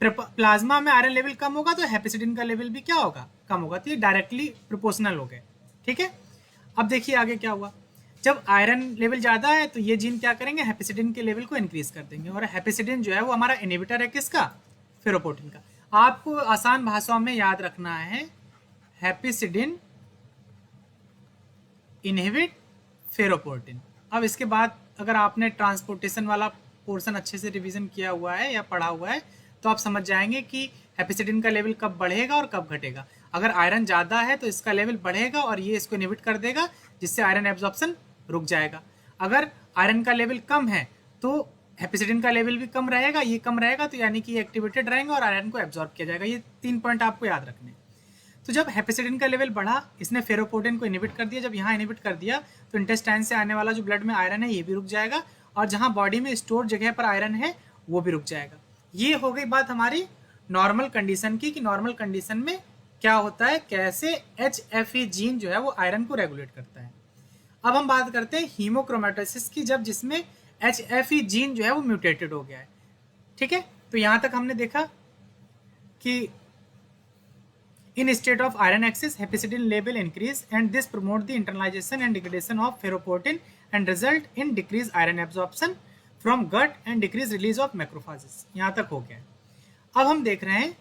प्लाज्मा में आयरन लेवल कम होगा तो हेपेसिडिन का लेवल भी क्या होगा? कम होगा। तो ये डायरेक्टली प्रोपोर्शनल हो गए, ठीक है। अब देखिए आगे क्या हुआ। जब आयरन लेवल ज्यादा है तो ये जीन क्या करेंगे? हेपेसिडिन के लेवल को इंक्रीज कर देंगे, और हेपेसिडिन जो है वो हमारा इनहिबिटर है किसका? फेरोपोर्टिन का। आपको आसान भाषाओं में याद रखना है, हेपेसिडिन इनहिबिट फेरोपोर्टिन। अब इसके बाद अगर आपने ट्रांसपोर्टेशन वाला पोर्शन अच्छे से रिवीजन किया हुआ है या पढ़ा हुआ है तो आप समझ जाएंगे कि हेपेसिडिन का लेवल कब बढ़ेगा और कब घटेगा। अगर आयरन ज़्यादा है तो इसका लेवल बढ़ेगा और ये इसको इनहिबिट कर देगा, जिससे आयरन एब्जॉर्प्शन रुक जाएगा। अगर आयरन का लेवल कम है तो हेपेसिडिन का लेवल भी कम रहेगा, ये कम रहेगा तो यानी कि ये एक्टिवेटेड रहेंगे और आयरन को एब्जॉर्ब किया जाएगा। ये 3 पॉइंट आपको याद रखने। तो जब हेपेसिडिन का लेवल बढ़ा, इसने फेरोपोटेन को इनहिबिट कर दिया। जब यहाँ इनहिबिट कर दिया तो इंटेस्टाइन से आने वाला जो ब्लड में आयरन है ये भी रुक जाएगा, और जहाँ बॉडी में स्टोर जगह पर आयरन है वो भी रुक जाएगा। ये हो गई बात हमारी नॉर्मल कंडीशन की, कि नॉर्मल कंडीशन में क्या होता है, कैसे HFE जीन जो है वो आयरन को रेगुलेट करता है। अब हम बात करते हैं हीमोक्रोमेटोसिस की, जब जिसमें HFE जीन जो है वो म्यूटेटेड हो गया है। ठीक है, तो यहां तक हमने देखा कि in state of iron excess, hepcidin level increase and this promote the internalization and degradation of ferroportin and result in decreased iron absorption from gut and decreased release of macrophages। यहाँ तक हो गया। अब हम देख रहे हैं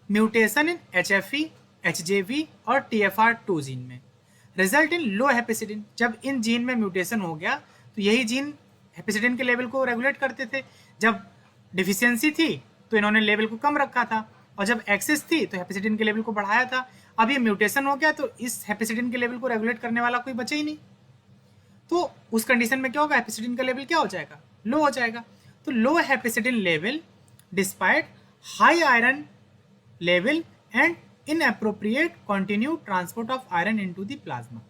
म्यूटेशन इन HFE, HJV और TFR2 जीन में रिजल्ट इन लो हेपेसिडिन। जब इन जीन में म्यूटेशन हो गया तो यही जीन हेपेसिडिन के लेवल को रेगुलेट करते थे। जब डिफिशियंसी थी तो इन्होंने लेवल को कम रखा था, और जब एक्सेस थी तो हेपेसिडिन के लेवल को बढ़ाया था। अब ये म्यूटेशन हो गया तो इस हेपेसिडिन के लेवल को रेगुलेट करने वाला कोई बचा ही नहीं। तो उस कंडीशन में क्या होगा, हेपेसिडिन का लेवल क्या हो जाएगा, लो हो जाएगा। तो low hepcidin level despite high iron level and inappropriate continue transport of iron into the plasma.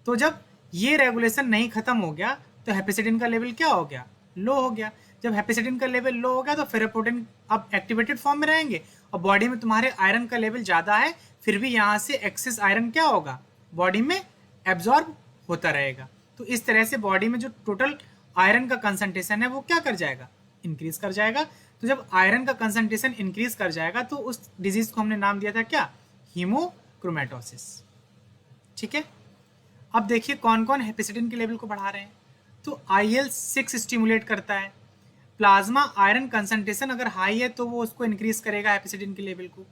तो जब ये रेगुलेशन नहीं खत्म हो गया तो हेपेसिडिन का लेवल क्या हो गया, लो हो गया। जब हेपेसिडिन का लेवल लो हो गया तो फेरोपोटेन अब एक्टिवेटेड फॉर्म में रहेंगे, और बॉडी में तुम्हारे आयरन का लेवल ज़्यादा है फिर भी यहाँ से एक्सेस आयरन क्या होगा, बॉडी में एब्जॉर्ब होता रहेगा। तो इस तरह से बॉडी में जो टोटल आयरन का कंसंट्रेशन है वो क्या कर जाएगा, इंक्रीज कर जाएगा। तो जब आयरन का कंसंट्रेशन इंक्रीज कर जाएगा तो उस डिजीज को हमने नाम दिया था क्या, हीमोक्रोमेटोसिस। ठीक है, अब देखिए कौन कौन हेपेसिडिन के लेवल को बढ़ा रहे हैं। तो IL-6 स्टिमुलेट करता है। प्लाज्मा आयरन कंसंट्रेशन अगर हाई है तो वो उसको इंक्रीज करेगा हेपेसिडिन के लेवल को।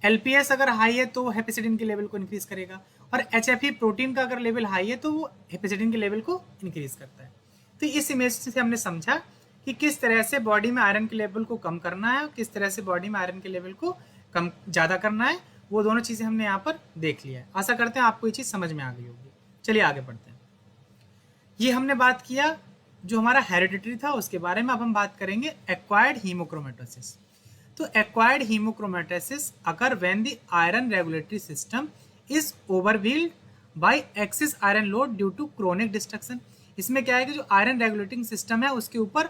LPS अगर हाई है तो हेपेसिडिन के लेवल को इंक्रीज करेगा, और HFE प्रोटीन का अगर लेवल हाई है तो वो हेपेसिडिन के लेवल को इंक्रीज करता है। तो इस इमेज से हमने समझा कि किस तरह से बॉडी में आयरन के लेवल को कम करना है और किस तरह से बॉडी में आयरन के लेवल को कम ज़्यादा करना है। वो दोनों चीज़ें हमने यहाँ पर देख लिया है। आशा करते हैं आपको ये चीज़ समझ में आ गई होगी। चलिए आगे बढ़ते हैं। ये हमने बात किया जो हमारा हेरिडिटरी था उसके बारे में। अब हम बात करेंगे एक्वायर्ड हीमोक्रोमेटोसिस। तो acquired hemochromatosis occur when the iron regulatory system is overwhelmed by excess iron load due to chronic destruction. इसमें क्या है कि जो आयरन रेगुलेटिंग सिस्टम है उसके ऊपर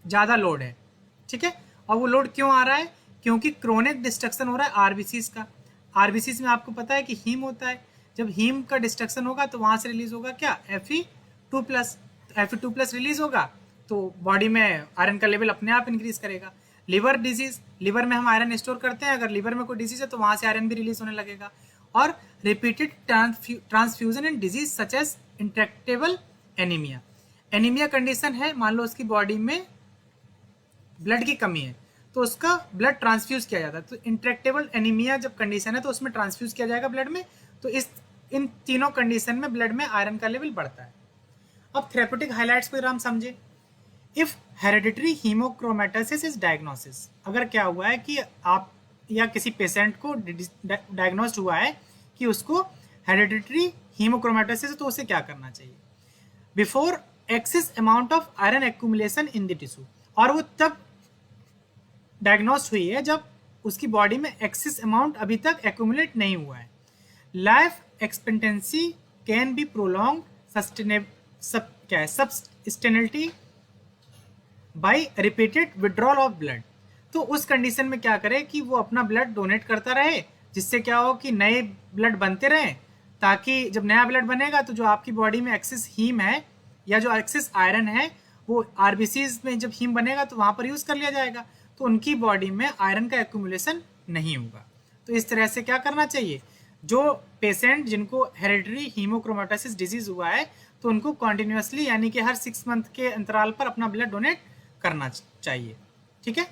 ज़्यादा लोड है। ठीक है, और वो लोड क्यों आ रहा है, क्योंकि क्रोनिक डिस्ट्रक्शन हो रहा है आरबीसीज का। आरबीसीज में आपको पता है कि हीम होता है। जब हीम का डिस्ट्रक्शन होगा तो वहाँ से रिलीज होगा क्या, Fe2+। Fe2+ रिलीज होगा तो बॉडी में आयरन का लेवल अपने आप इंक्रीज करेगा। लिवर डिजीज, लिवर में हम आयरन स्टोर करते हैं, अगर लिवर में कोई डिजीज है तो वहाँ से आयरन भी रिलीज होने लगेगा। और repeated transfusion in disease such as intractable anaemia. Anaemia condition है, मान लो उसकी बॉडी में ब्लड की कमी है तो उसका ब्लड ट्रांसफ्यूज किया जाता है। तो इंट्रैक्टेबल एनीमिया जब कंडीशन है तो उसमें ट्रांसफ्यूज किया जाएगा ब्लड में। तो इन तीनों कंडीशन में ब्लड में आयरन का लेवल बढ़ता है। अब थेरेप्यूटिक हाइलाइट्स को हम समझे। If hereditary haemochromatosis is diagnosis, अगर क्या हुआ है कि आप या किसी पेशेंट को डायग्नोस्ड हुआ है कि उसको हेरिडिटरी हीमोक्रोमेटोसिस, तो उसे क्या करना चाहिए, before excess amount of iron accumulation in the tissue. और वो तब डायग्नोस्ड हुई है जब उसकी बॉडी में एक्सेस अमाउंट अभी तक एक्यूमुलेट नहीं हुआ है। Life expectancy can be prolong sustainability by repeated withdrawal of blood. तो उस कंडीशन में क्या करे कि वो अपना ब्लड डोनेट करता रहे, जिससे क्या हो कि नए ब्लड बनते रहें, ताकि जब नया ब्लड बनेगा तो जो आपकी बॉडी में एक्सेस हीम है या जो एक्सेस आयरन है वो आरबीसीज में जब हीम बनेगा तो वहाँ पर यूज़ कर लिया जाएगा, तो उनकी बॉडी में आयरन का एक्यूमुलेशन नहीं होगा। तो इस तरह से क्या करना चाहिए, जो पेशेंट जिनको हेरिडिटरी हीमोक्रोमेटोसिस डिजीज हुआ है तो उनको कॉन्टिन्यूसली यानी कि हर 6 मंथ के अंतराल पर अपना ब्लड डोनेट करना चाहिए। ठीक है,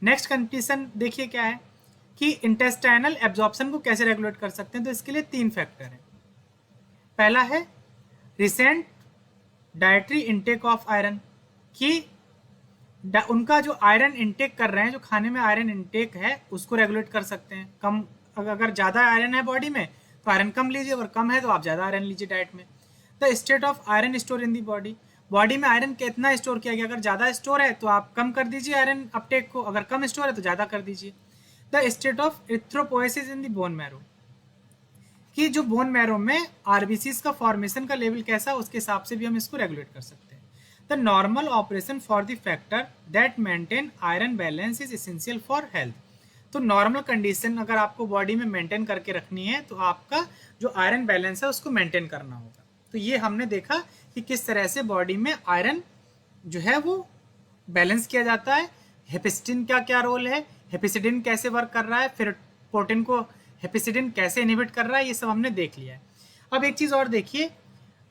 नेक्स्ट कंडीशन देखिए क्या है कि इंटेस्टाइनल एब्जॉर्प्शन को कैसे रेगुलेट कर सकते हैं। तो इसके लिए 3 फैक्टर हैं। पहला है recent dietary intake of iron, कि उनका जो आयरन इनटेक कर रहे हैं, जो खाने में आयरन इनटेक है उसको रेगुलेट कर सकते हैं, कम अगर ज़्यादा आयरन है बॉडी में तो आयरन कम लीजिए, और कम है तो आप ज़्यादा आयरन लीजिए डाइट में। The state of iron store in the body, body में आयरन कितना स्टोर किया गया, अगर ज़्यादा स्टोर है तो आप कम कर दीजिए आयरन अपटेक को, अगर कम स्टोर है तो ज़्यादा कर दीजिए। The state of erythropoiesis in the bone marrow, कि जो बोन मैरो में आरबीसीज का फॉर्मेशन का लेवल कैसा है उसके हिसाब से भी हम इसको रेगुलेट कर सकते हैं। The normal operation for the factor that maintain iron balance is essential for health, तो नॉर्मल कंडीशन अगर आपको बॉडी में मेंटेन करके रखनी है तो आपका जो आयरन बैलेंस है उसको मेंटेन करना होगा। तो ये हमने देखा कि किस तरह से बॉडी में आयरन जो है वो बैलेंस किया जाता है। हेपेसिडिन का क्या रोल है, हेपेसिडिन कैसे वर्क कर रहा है, फिर प्रोटीन को हेपेसिडिन कैसे इनहिबिट कर रहा है, ये सब हमने देख लिया है। अब एक चीज़ और देखिए,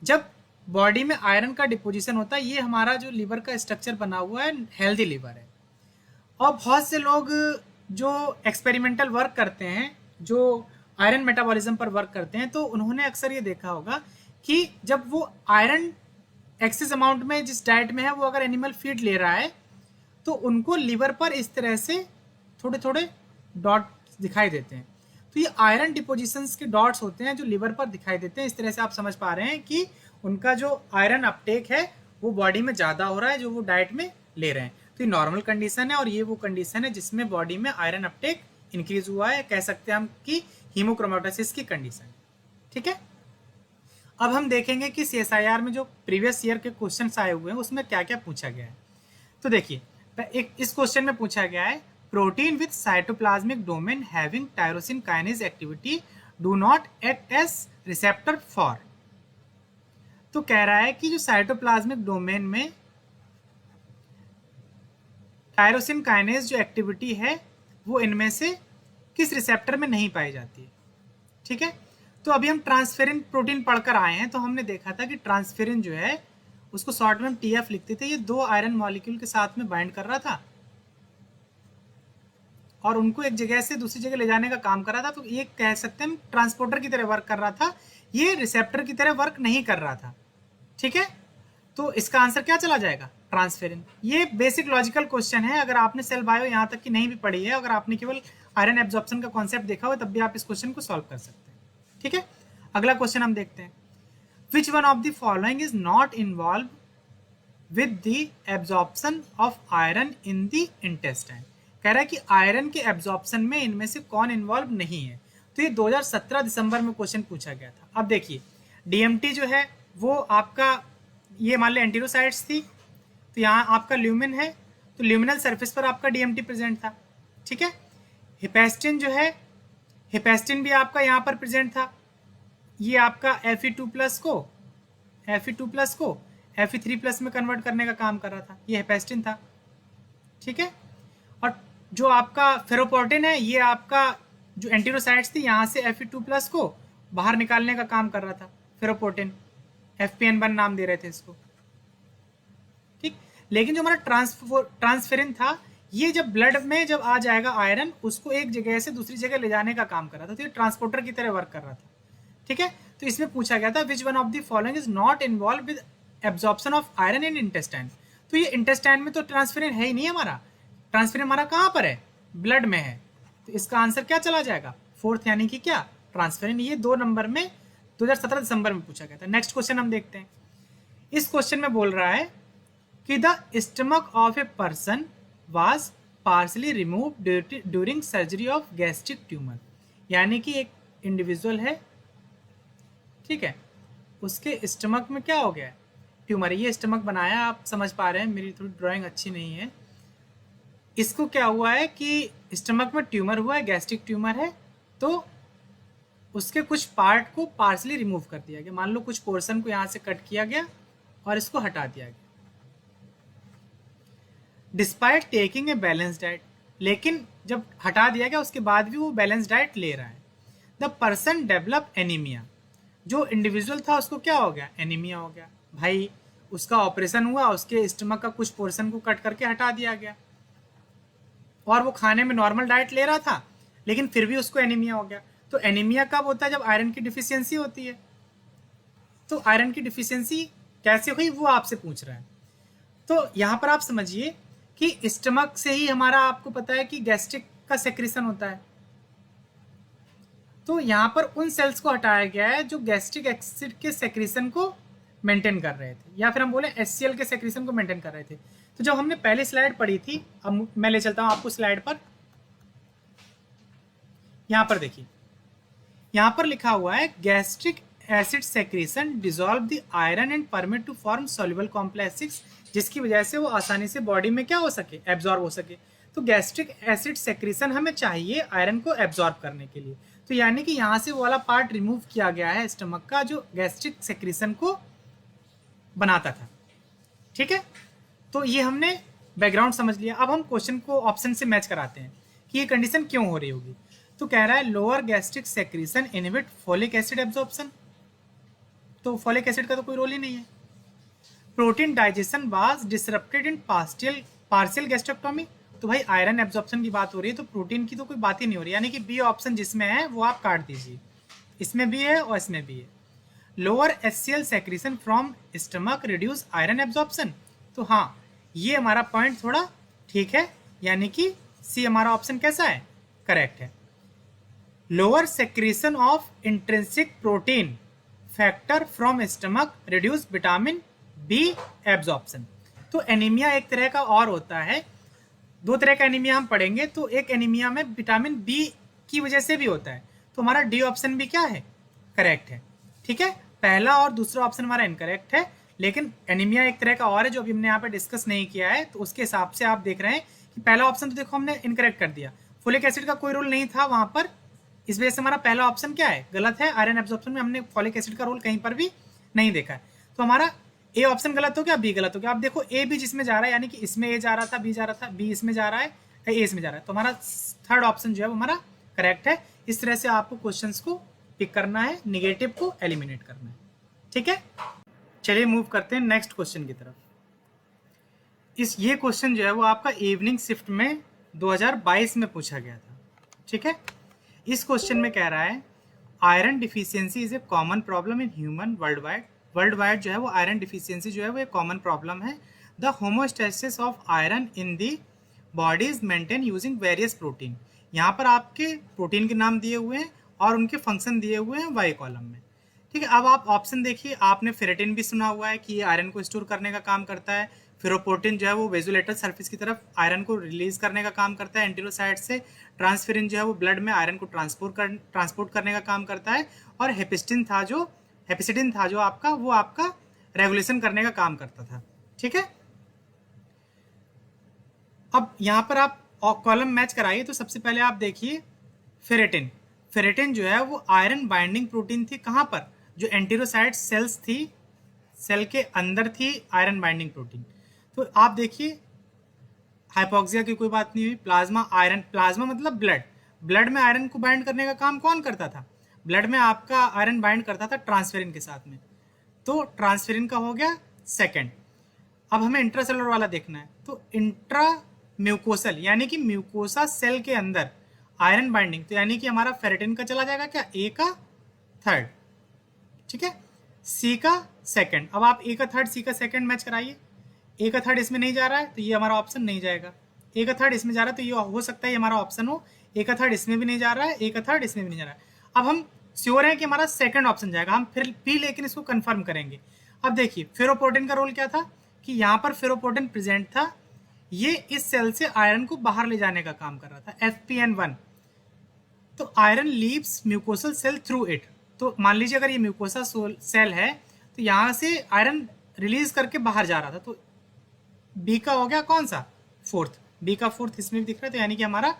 जब बॉडी में आयरन का डिपोजिशन होता है, ये हमारा जो लीवर का स्ट्रक्चर बना हुआ है हेल्दी लीवर है। और बहुत से लोग जो एक्सपेरिमेंटल वर्क करते हैं, जो आयरन मेटाबॉलिज्म पर वर्क करते हैं, तो उन्होंने अक्सर ये देखा होगा कि जब वो आयरन एक्सेस अमाउंट में जिस डाइट में है वो अगर एनिमल फीड ले रहा है तो उनको लीवर पर इस तरह से थोड़े थोड़े डॉट दिखाई देते हैं। तो ये आयरन डिपोजिशंस के डॉट्स होते हैं जो लीवर पर दिखाई देते हैं। इस तरह से आप समझ पा रहे हैं कि उनका जो आयरन अपटेक है वो बॉडी में ज़्यादा हो रहा है जो वो डाइट में ले रहे हैं। तो ये नॉर्मल कंडीशन है और ये वो कंडीशन है जिसमें बॉडी में आयरन अपटेक इंक्रीज हुआ है, कह सकते हैं हम कि हीमोक्रोमेटोसिस की कंडीशन। ठीक है, अब हम देखेंगे कि CSIR में जो प्रीवियस ईयर के क्वेश्चंस आए हुए हैं उसमें क्या क्या पूछा गया है। तो देखिए, एक इस क्वेश्चन में पूछा गया है, protein with cytoplasmic domain having tyrosine kinase activity do not act as receptor for. तो कह रहा है कि जो साइटोप्लाज्मिक डोमेन में टायरोसिन काइनेज जो एक्टिविटी है वो इनमें से किस रिसेप्टर में नहीं पाई जाती है। ठीक है, तो अभी हम ट्रांसफेरिन प्रोटीन पढ़कर आए हैं, तो हमने देखा था कि ट्रांसफेरिन जो है उसको शॉर्ट में हम TF लिखते थे। ये 2 आयरन मॉलिक्यूल के साथ में बाइंड कर रहा था और उनको एक जगह से दूसरी जगह ले जाने का काम कर रहा था। तो ये कह सकते हैं ट्रांसपोर्टर की तरह वर्क कर रहा था, ये रिसेप्टर की तरह वर्क नहीं कर रहा था। ठीक है, तो इसका आंसर क्या चला जाएगा, ट्रांसफेरिन। ये बेसिक लॉजिकल क्वेश्चन है, अगर आपने सेल बायो यहाँ तक की नहीं भी पढ़ी है, अगर आपने केवल आयरन एब्जॉर्प्शन का कॉन्सेप्ट देखा हो तब भी आप इस क्वेश्चन को सॉल्व कर सकते हैं। ठीक है, अगला क्वेश्चन हम देखते हैं, which one of the following is not involve with the absorption of iron in the intestine. कह रहा है कि आयरन के एब्जॉर्प्शन में इनमें से कौन इन्वॉल्व नहीं है। तो ये 2017 दिसंबर में क्वेश्चन पूछा गया था। अब देखिए, DMT जो है वो आपका, ये मान लो एंटीरोसाइट्स थी, तो यहाँ आपका ल्यूमिन है, तो ल्यूमिनल सरफेस पर आपका DMT प्रेजेंट था। ठीक है, हिपेस्टिन जो है, हिपेस्टिन भी आपका यहाँ पर प्रेजेंट था, ये आपका Fe2+ को Fe3+ में कन्वर्ट करने का काम कर रहा था, ये हिपेस्टिन था। ठीक है, और जो आपका फेरोपोर्टिन है, ये आपका जो एंटीरोसाइट्स थी यहाँ से Fe2+ को बाहर निकालने का काम कर रहा था, फेरोपोर्टिन, FPN1 नाम दे रहे थे इसको। ठीक, लेकिन जो हमारा ट्रांसफेरिन था, ये जब ब्लड में जब आ जाएगा आयरन, उसको एक जगह से दूसरी जगह ले जाने का काम कर रहा था, तो ये ट्रांसपोर्टर की तरह वर्क कर रहा था। ठीक है, तो इसमें पूछा गया था which one of the following is not involve with absorption of iron in intestine. तो ये इंटेस्टाइन में तो ट्रांसफेरिन है ही नहीं, हमारा ट्रांसफेरिन हमारा कहाँ पर है, ब्लड में है। तो इसका आंसर क्या चला जाएगा, 4th, यानी कि क्या, ट्रांसफेरिन। ये 2 नंबर में 2017 दिसंबर में पूछा गया था। नेक्स्ट क्वेश्चन हम देखते हैं। इस क्वेश्चन में बोल रहा है कि the stomach of a person was partially remove during surgery of gastric tumour. यानी कि एक इंडिविजुअल है, ठीक है, उसके स्टमक में क्या हो गया, ट्यूमर। ये स्टमक बनाया, आप समझ पा रहे हैं, मेरी थोड़ी ड्राइंग अच्छी नहीं है। इसको क्या हुआ है कि स्टमक में ट्यूमर हुआ है, गैस्ट्रिक ट्यूमर है, तो उसके कुछ पार्ट को पार्शली रिमूव कर दिया गया। मान लो कुछ पोर्शन को यहाँ से कट किया गया और इसको हटा दिया गया। Despite taking a balance diet, लेकिन जब हटा दिया गया उसके बाद भी वो बैलेंस डाइट ले रहा है। द पर्सन डेवलप एनीमिया, जो इंडिविजुअल था उसको क्या हो गया, एनीमिया हो गया। भाई उसका ऑपरेशन हुआ, उसके स्टमक का कुछ पोर्शन को कट करके हटा दिया गया और वो खाने में नॉर्मल डाइट ले रहा था, लेकिन फिर भी उसको एनीमिया हो गया। तो एनीमिया कब होता है, जब आयरन की डिफिशियंसी होती है। तो आयरन की डिफिशियंसी कैसे हुई वो आपसे पूछ रहा है। तो यहाँ पर आप समझिए कि स्टमक से ही हमारा, आपको पता है कि गैस्ट्रिक का सेक्रेशन होता है, तो यहाँ पर उन सेल्स को हटाया गया है जो गैस्ट्रिक एसिड के सेक्रेशन को मेंटेन कर रहे थे, या फिर हम बोले HCl के सेक्रेशन को मेंटेन कर रहे थे। तो जब हमने पहली स्लाइड पढ़ी थी, अब मैं ले चलता हूँ आपको स्लाइड पर। यहाँ पर देखिए, यहाँ पर लिखा हुआ है gastric acid secretion dissolve the iron and permit to form soluble complex, जिसकी वजह से वो आसानी से बॉडी में क्या हो सके, एब्जॉर्ब हो सके। तो गैस्ट्रिक एसिड सेक्रेशन हमें चाहिए आयरन को एब्जॉर्ब करने के लिए, तो यानी कि यहाँ से वो वाला पार्ट रिमूव किया गया है स्टमक का जो गैस्ट्रिक सेक्रेशन को बनाता था। ठीक है, तो ये हमने बैकग्राउंड समझ लिया। अब हम क्वेश्चन को ऑप्शन से मैच कराते हैं कि ये कंडीशन क्यों हो रही होगी। तो कह रहा है lower gastric secretion inhibit folic acid absorption, तो फोलिक एसिड का तो कोई रोल ही नहीं है। Protein digestion was disrupted in partial gastrectomy, तो भाई आयरन एब्जॉर्प्शन की बात हो रही है तो प्रोटीन की तो कोई बात ही नहीं हो रही, यानी कि बी ऑप्शन जिसमें है वो आप काट दीजिए, इसमें भी है और इसमें भी है। Lower HCl secretion from stomach reduce iron absorption, तो हाँ ये हमारा पॉइंट थोड़ा ठीक है, यानी कि सी हमारा ऑप्शन कैसा है, करेक्ट है। Lower secretion of intrinsic protein factor from stomach reduce vitamin B absorption, तो एनीमिया एक तरह का और होता है, दो तरह का एनीमिया हम पढ़ेंगे, तो एक एनीमिया में विटामिन बी की वजह से भी होता है, तो हमारा डी ऑप्शन भी क्या है, करेक्ट है। ठीक है, पहला और दूसरा ऑप्शन हमारा इनकरेक्ट है, लेकिन एनीमिया एक तरह का और है जो अभी हमने यहाँ पे डिस्कस नहीं किया है, तो उसके हिसाब से आप देख रहे हैं कि पहला ऑप्शन तो देखो हमने इनकरेक्ट कर दिया, फोलिक एसिड का कोई रोल नहीं था वहां पर, इस वजह से हमारा पहला ऑप्शन क्या है, गलत है। आयरन एब्जॉर्प्शन में हमने फॉलिक एसिड का रोल कहीं पर भी नहीं देखा है, तो हमारा ए ऑप्शन गलत हो गया, बी गलत हो गया। आप देखो ए भी जिसमें जा रहा है, यानी कि इसमें ए जा रहा था, बी जा रहा था, बी इसमें जा रहा है, ए इसमें जा रहा है, तो हमारा थर्ड ऑप्शन जो है वो हमारा करेक्ट है। इस तरह से आपको क्वेश्चंस को पिक करना है, निगेटिव को एलिमिनेट करना है। ठीक है, चलिए मूव करते हैं नेक्स्ट क्वेश्चन की तरफ। ये क्वेश्चन जो है वो आपका इवनिंग शिफ्ट में 2022 में पूछा गया था। ठीक है, इस क्वेश्चन में कह रहा है iron deficiency is a common problem in human world wide जो है वो आयरन डिफिशियंसी जो है वो एक कॉमन प्रॉब्लम है। The homeostasis of iron in the body is maintain using various protein, यहाँ पर आपके प्रोटीन के नाम दिए हुए हैं और उनके फंक्शन दिए हुए हैं वाई कॉलम में। ठीक है, अब आप ऑप्शन देखिए, आपने फेरेटिन भी सुना हुआ है कि ये आयरन को स्टोर करने का काम करता है, फेरोपोर्टिन जो है वो वेजुलेटर सरफेस की तरफ आयरन को रिलीज करने का काम करता है एंटेरोसाइट से, ट्रांसफेरिन जो है वो ब्लड में आयरन को ट्रांसपोर्ट करने का काम करता है, और हेपेसिडिन था जो आपका वो आपका रेगुलेशन करने का काम करता था। ठीक है, अब यहाँ पर आप कॉलम मैच कराइए, तो सबसे पहले आप देखिए फेरेटिन जो है वो आयरन बाइंडिंग प्रोटीन थी, कहाँ पर, जो एंटेरोसाइट सेल्स थी, सेल के अंदर थी आयरन बाइंडिंग प्रोटीन। तो आप देखिए हाइपोक्सिया की कोई बात नहीं हुई, प्लाज्मा मतलब ब्लड में आयरन को बाइंड करने का काम कौन करता था, ब्लड में आपका आयरन बाइंड करता था ट्रांसफेरिन के साथ में, तो ट्रांसफेरिन का हो गया सेकंड। अब हमें इंट्रासेलुलर वाला देखना है, तो इंट्रा म्यूकोसल यानी कि म्यूकोसा सेल के अंदर आयरन बाइंडिंग, तो यानी कि हमारा फेरेटिन का चला जाएगा क्या, ए का थर्ड, ठीक है, सी का सेकंड। अब आप ए का थर्ड सी का सेकंड मैच कराइए, ए का थर्ड इसमें नहीं जा रहा है तो ये हमारा ऑप्शन नहीं जाएगा, ए का थर्ड इसमें जा रहा है तो ये हो सकता है ये हमारा ऑप्शन हो, ए का थर्ड इसमें भी नहीं जा रहा है, ए का थर्ड इसमें भी नहीं जा रहा है। अब हम श्योर है कि हमारा सेकंड ऑप्शन जाएगा, हम फिर भी लेकिन इसको कंफर्म करेंगे। अब देखिए फेरोपोर्टिन का रोल क्या था कि यहाँ पर फेरोपोर्टिन प्रेजेंट था, ये इस सेल से आयरन को बाहर ले जाने का काम कर रहा था, FPN1, तो iron leaves mucosal cell through it, तो मान लीजिए अगर ये म्यूकोसा सेल है तो यहाँ से आयरन रिलीज करके बाहर जा रहा था, तो बी का हो गया कौन सा, फोर्थ, बी का फोर्थ इसमें भी दिख रहा है, तो यानी कि हमारा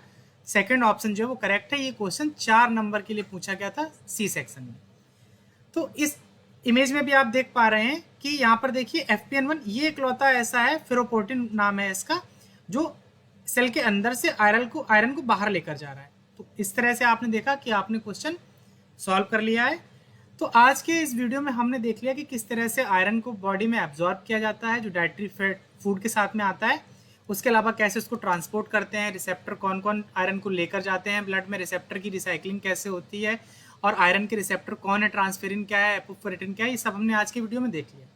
सेकंड ऑप्शन जो है वो करेक्ट है। ये क्वेश्चन 4 नंबर के लिए पूछा गया था सी सेक्शन में। तो इस इमेज में भी आप देख पा रहे हैं कि यहाँ पर देखिए FPN1 ये इकलौता ऐसा है, फेरोपोर्टिन नाम है इसका, जो सेल के अंदर से आयरन को बाहर लेकर जा रहा है। तो इस तरह से आपने देखा कि आपने क्वेश्चन सॉल्व कर लिया है। तो आज के इस वीडियो में हमने देख लिया कि किस तरह से आयरन को बॉडी में एब्जॉर्ब किया जाता है जो डाइटरी फूड के साथ में आता है, उसके अलावा कैसे उसको ट्रांसपोर्ट करते हैं, रिसेप्टर कौन कौन आयरन को लेकर जाते हैं ब्लड में, रिसेप्टर की रिसाइकलिंग कैसे होती है, और आयरन के रिसेप्टर कौन है, ट्रांसफेरिन क्या है, एपोफेरेटिन क्या है, ये सब हमने आज की वीडियो में देख लिया।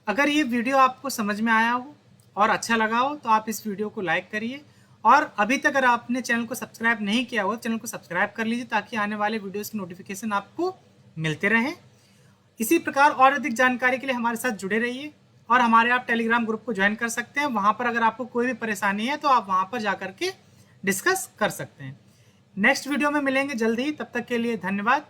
अगर ये वीडियो आपको समझ में आया हो और अच्छा लगा हो तो आप इस वीडियो को लाइक करिए और अभी तक अगर आपने चैनल को सब्सक्राइब नहीं किया हो, चैनल को सब्सक्राइब कर लीजिए ताकि आने वाले वीडियोस की नोटिफिकेशन आपको मिलते रहें। इसी प्रकार और अधिक जानकारी के लिए हमारे साथ जुड़े रहिए और हमारे आप टेलीग्राम ग्रुप को ज्वाइन कर सकते हैं। वहाँ पर अगर आपको कोई भी परेशानी है तो आप वहाँ पर जा कर के डिस्कस कर सकते हैं। नेक्स्ट वीडियो में मिलेंगे जल्द ही, तब तक के लिए धन्यवाद।